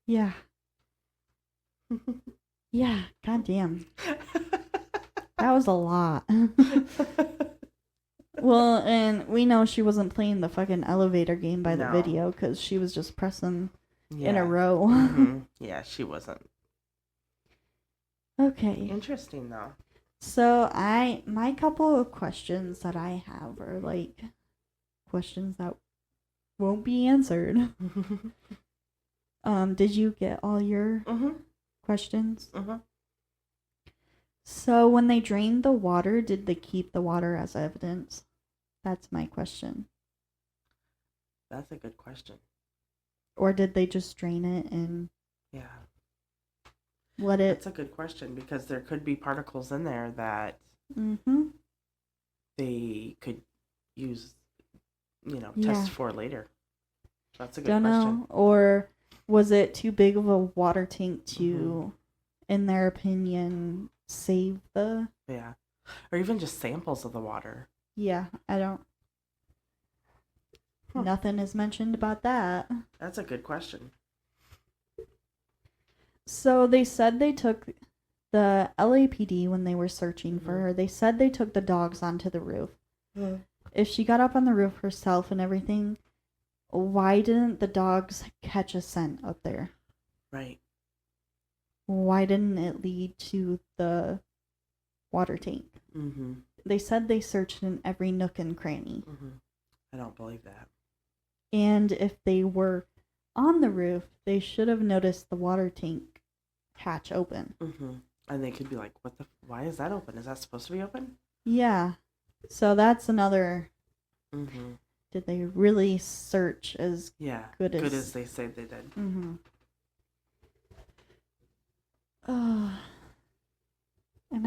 Yeah. Yeah, goddamn. That was a lot. Well, and we know she wasn't playing the fucking elevator game by the video because she was just pressing in a row. Yeah, she wasn't. Okay. Interesting, though. So my couple of questions that I have are like questions that won't be answered. Did you get all your questions? So when they drained the water, did they keep the water as evidence? That's my question. That's a good question. Or did they just drain it and let it... That's a good question because there could be particles in there that they could use, test for later. That's a good question. Don't know. Or was it too big of a water tank to, in their opinion, save the... Yeah. Or even just samples of the water. Yeah, I don't... Nothing is mentioned about that. That's a good question. So they said they took the LAPD when they were searching for her. They said they took the dogs onto the roof. If she got up on the roof herself and everything, why didn't the dogs catch a scent up there? Right. Why didn't it lead to the water tank? They said they searched in every nook and cranny. I don't believe that. And if they were on the roof, they should have noticed the water tank hatch open. And they could be like, why is that open? Is that supposed to be open? Yeah. So that's another... Did they really search as good as they say they did? And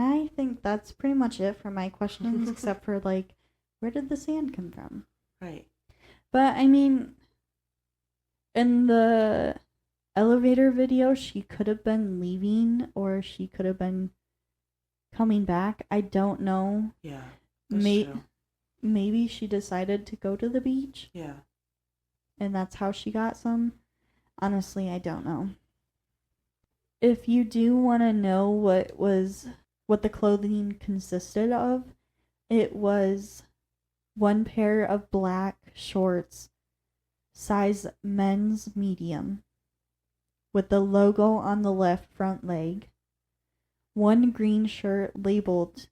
I think that's pretty much it for my questions, except for, like, where did the sand come from? Right. But, I mean, in the elevator video, she could have been leaving, or she could have been coming back. I don't know. Yeah, that's true. Maybe she decided to go to the beach. Yeah. And that's how she got some. Honestly, I don't know. If you do want to know what the clothing consisted of, it was one pair of black shorts, size men's medium, with the logo on the left front leg, one green shirt labeled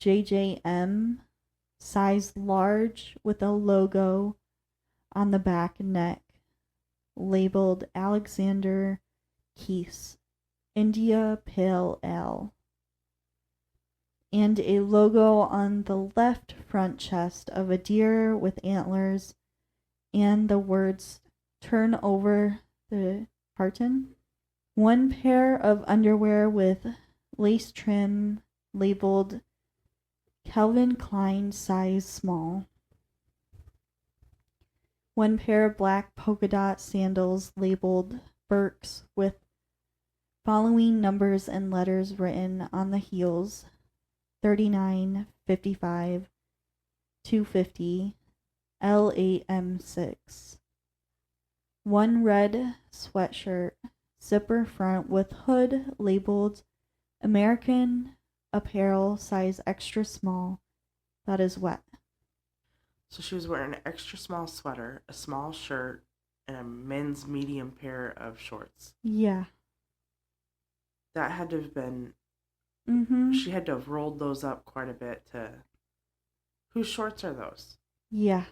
JJM, size large with a logo on the back neck, labeled Alexander Keith's India Pale Ale, and a logo on the left front chest of a deer with antlers and the words "Turn over the tartan." One pair of underwear with lace trim labeled Calvin Klein size small. One pair of black polka dot sandals labeled Birks with following numbers and letters written on the heels: 39, 55, 250, L8M6. One red sweatshirt, zipper front with hood labeled American Apparel size extra small, that is wet. So she was wearing an extra small sweater, a small shirt, and a men's medium pair of shorts. Yeah. That had to have been... She had to have rolled those up quite a bit to Whose shorts are those? Yeah.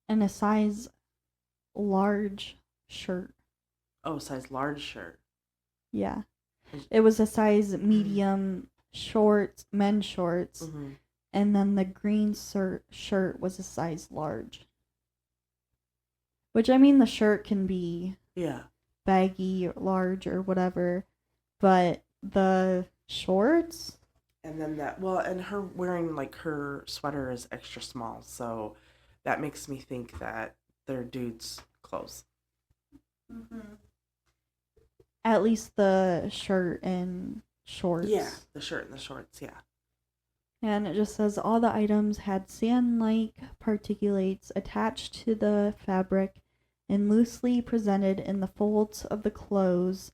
And a size large shirt. Oh, size large shirt. Yeah. Is- It was a size medium shorts, men's shorts. Mm-hmm. And then the green shirt was a size large. Which, I mean, the shirt can be Yeah. baggy or large or whatever. But the shorts? And then and her wearing like her sweater is extra small, so that makes me think that they're dudes' clothes. Mm-hmm. At least the shirt and shorts. Yeah, the shirt and the shorts, yeah. And it just says all the items had sand-like particulates attached to the fabric and loosely presented in the folds of the clothes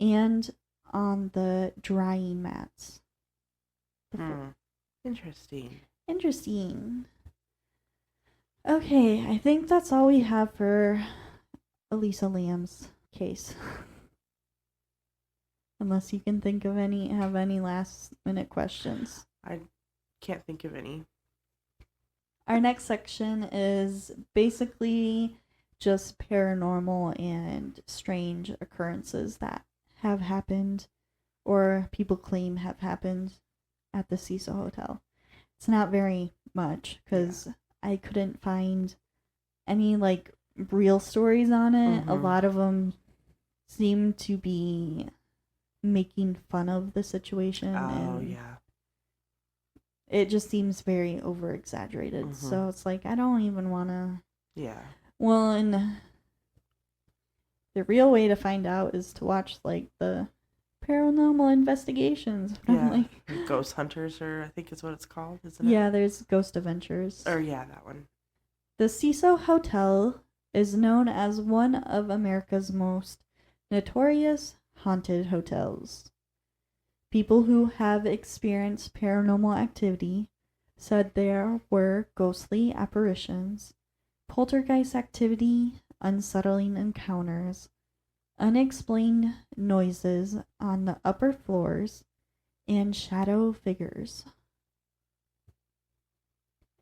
and on the drying mats. Interesting. Interesting. Okay, I think that's all we have for Elisa Lamb's case. Unless you can think of have any last minute questions. I can't think of any. Our next section is basically just paranormal and strange occurrences that have happened or people claim have happened at the Cecil Hotel. It's not very much because I couldn't find any like real stories on it. Mm-hmm. A lot of them seem to be making fun of the situation. Oh, and yeah. It just seems very over exaggerated. Mm-hmm. So it's like, I don't even want to. Yeah. Well, and the real way to find out is to watch like the paranormal investigations. Yeah. Like, Ghost Hunters, or I think is what it's called, isn't it? yeah, there's Ghost Adventures. Or yeah, that one. The Cecil Hotel is known as one of America's most notorious haunted hotels. People who have experienced paranormal activity said there were ghostly apparitions, poltergeist activity, unsettling encounters, unexplained noises on the upper floors, and shadow figures.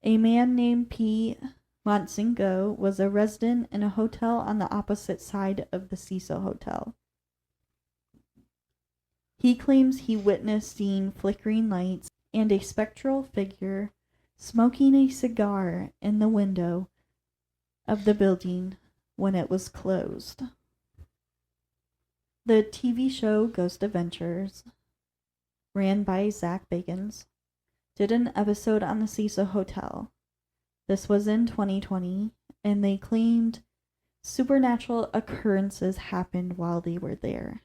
A man named Pete Montsingo was a resident in a hotel on the opposite side of the Cecil Hotel. He claims he witnessed seeing flickering lights and a spectral figure smoking a cigar in the window of the building when it was closed. The TV show Ghost Adventures, ran by Zach Bagans, did an episode on the Cecil Hotel. This was in 2020, and they claimed supernatural occurrences happened while they were there.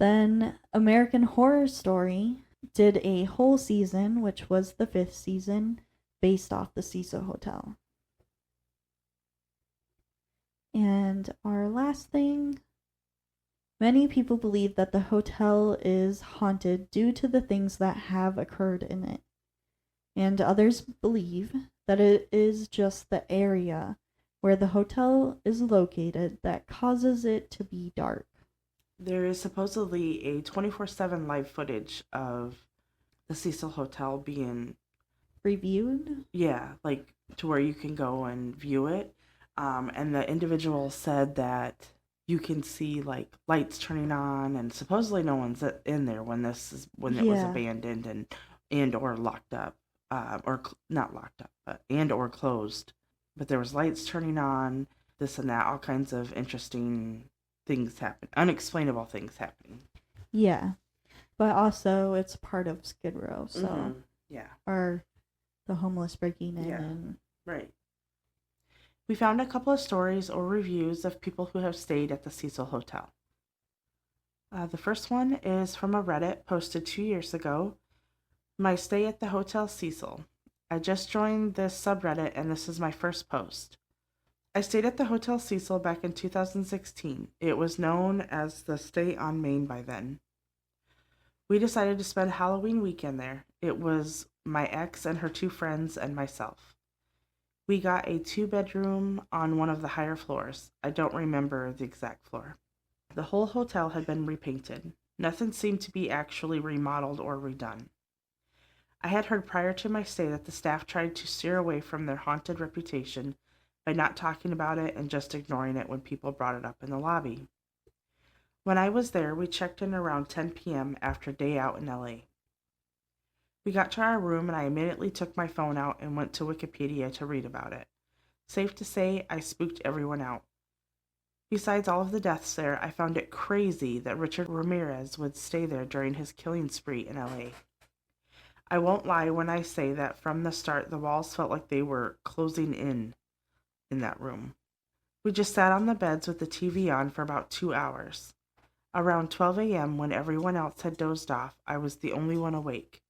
Then American Horror Story did a whole season, which was the 5th season, based off the Cecil Hotel. And our last thing, many people believe that the hotel is haunted due to the things that have occurred in it. And others believe that it is just the area where the hotel is located that causes it to be dark. There is supposedly a 24/7 live footage of the Cecil Hotel being reviewed. Yeah, like to where you can go and view it. And the individual said that you can see like lights turning on, and supposedly no one's in there when it was abandoned and or locked up, not locked up, but and or closed. But there was lights turning on, this and that, all kinds of interesting things happen, unexplainable things happening. Yeah, but also it's part of Skid Row, so yeah, or the homeless breaking in. Yeah, right. We found a couple of stories or reviews of people who have stayed at the Cecil Hotel. The first one is from a Reddit posted 2 years ago. My stay at the Hotel Cecil. I just joined this subreddit and this is my first post. I stayed at the Hotel Cecil back in 2016. It was known as the Stay on Main by then. We decided to spend Halloween weekend there. It was my ex and her 2 friends and myself. We got a 2-bedroom on one of the higher floors. I don't remember the exact floor. The whole hotel had been repainted. Nothing seemed to be actually remodeled or redone. I had heard prior to my stay that the staff tried to steer away from their haunted reputation by not talking about it and just ignoring it when people brought it up in the lobby. When I was there, we checked in around 10 p.m. after a day out in LA. We got to our room and I immediately took my phone out and went to Wikipedia to read about it. Safe to say, I spooked everyone out. Besides all of the deaths there, I found it crazy that Richard Ramirez would stay there during his killing spree in LA. I won't lie when I say that from the start the walls felt like they were closing in that room. We just sat on the beds with the TV on for about 2 hours. Around 12 a.m., when everyone else had dozed off, I was the only one awake.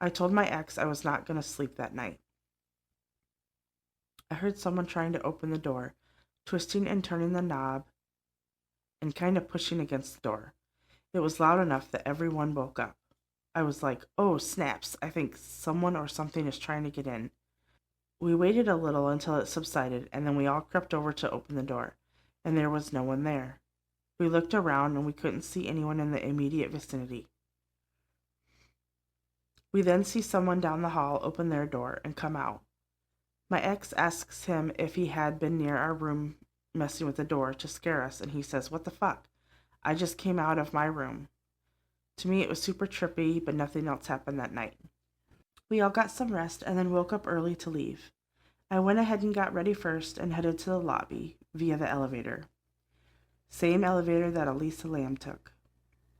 I told my ex I was not going to sleep that night. I heard someone trying to open the door, twisting and turning the knob and kind of pushing against the door. It was loud enough that everyone woke up. I was like, oh, snaps, I think someone or something is trying to get in. We waited a little until it subsided, and then we all crept over to open the door, and there was no one there. We looked around, and we couldn't see anyone in the immediate vicinity. We then see someone down the hall open their door and come out. My ex asks him if he had been near our room messing with the door to scare us, and he says, what the fuck? I just came out of my room. To me, it was super trippy, but nothing else happened that night. We all got some rest and then woke up early to leave. I went ahead and got ready first and headed to the lobby via the elevator. Same elevator that Elisa Lamb took.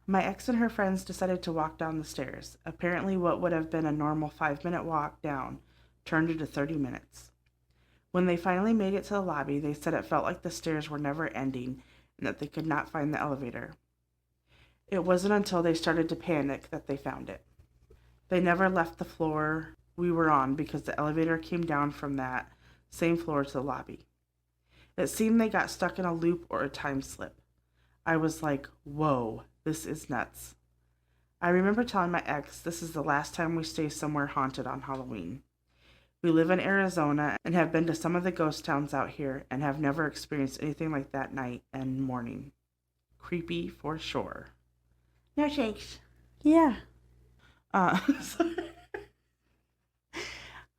My ex and her friends decided to walk down the stairs. Apparently what would have been a normal 5-minute walk down turned into 30 minutes. When they finally made it to the lobby, they said it felt like the stairs were never ending and that they could not find the elevator. It wasn't until they started to panic that they found it. They never left the floor we were on because the elevator came down from that same floor to the lobby. It seemed they got stuck in a loop or a time slip. I was like, whoa, this is nuts. I remember telling my ex this is the last time we stay somewhere haunted on Halloween. We live in Arizona and have been to some of the ghost towns out here and have never experienced anything like that night and morning. Creepy for sure. No thanks. Yeah.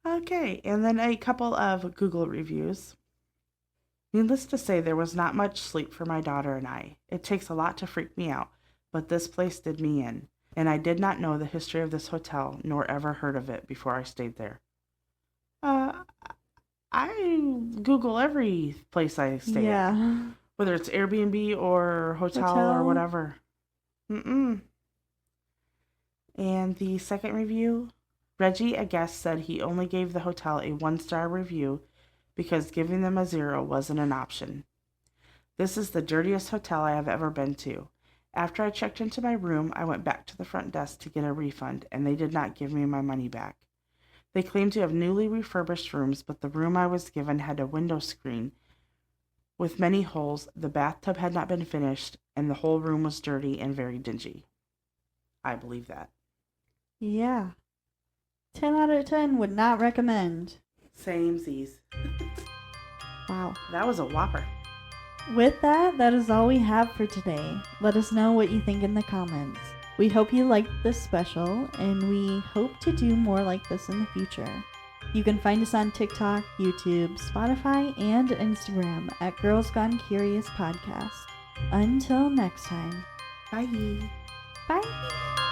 Okay, and then a couple of Google reviews. Needless to say, there was not much sleep for my daughter and I. It takes a lot to freak me out, but this place did me in, and I did not know the history of this hotel, nor ever heard of it before I stayed there. I Google every place I stay at, whether it's Airbnb or hotel or whatever. And the second review, Reggie, a guest, said he only gave the hotel a 1-star review because giving them a 0 wasn't an option. This is the dirtiest hotel I have ever been to. After I checked into my room, I went back to the front desk to get a refund, and they did not give me my money back. They claimed to have newly refurbished rooms, but the room I was given had a window screen with many holes, the bathtub had not been finished, and the whole room was dirty and very dingy. I believe that. Yeah. 10 out of 10 would not recommend. Samesies. Wow. That was a whopper. With that is all we have for today. Let us know what you think in the comments. We hope you liked this special, and we hope to do more like this in the future. You can find us on TikTok, YouTube, Spotify, and Instagram at Girls Gone Curious Podcast. Until next time. Bye. Bye.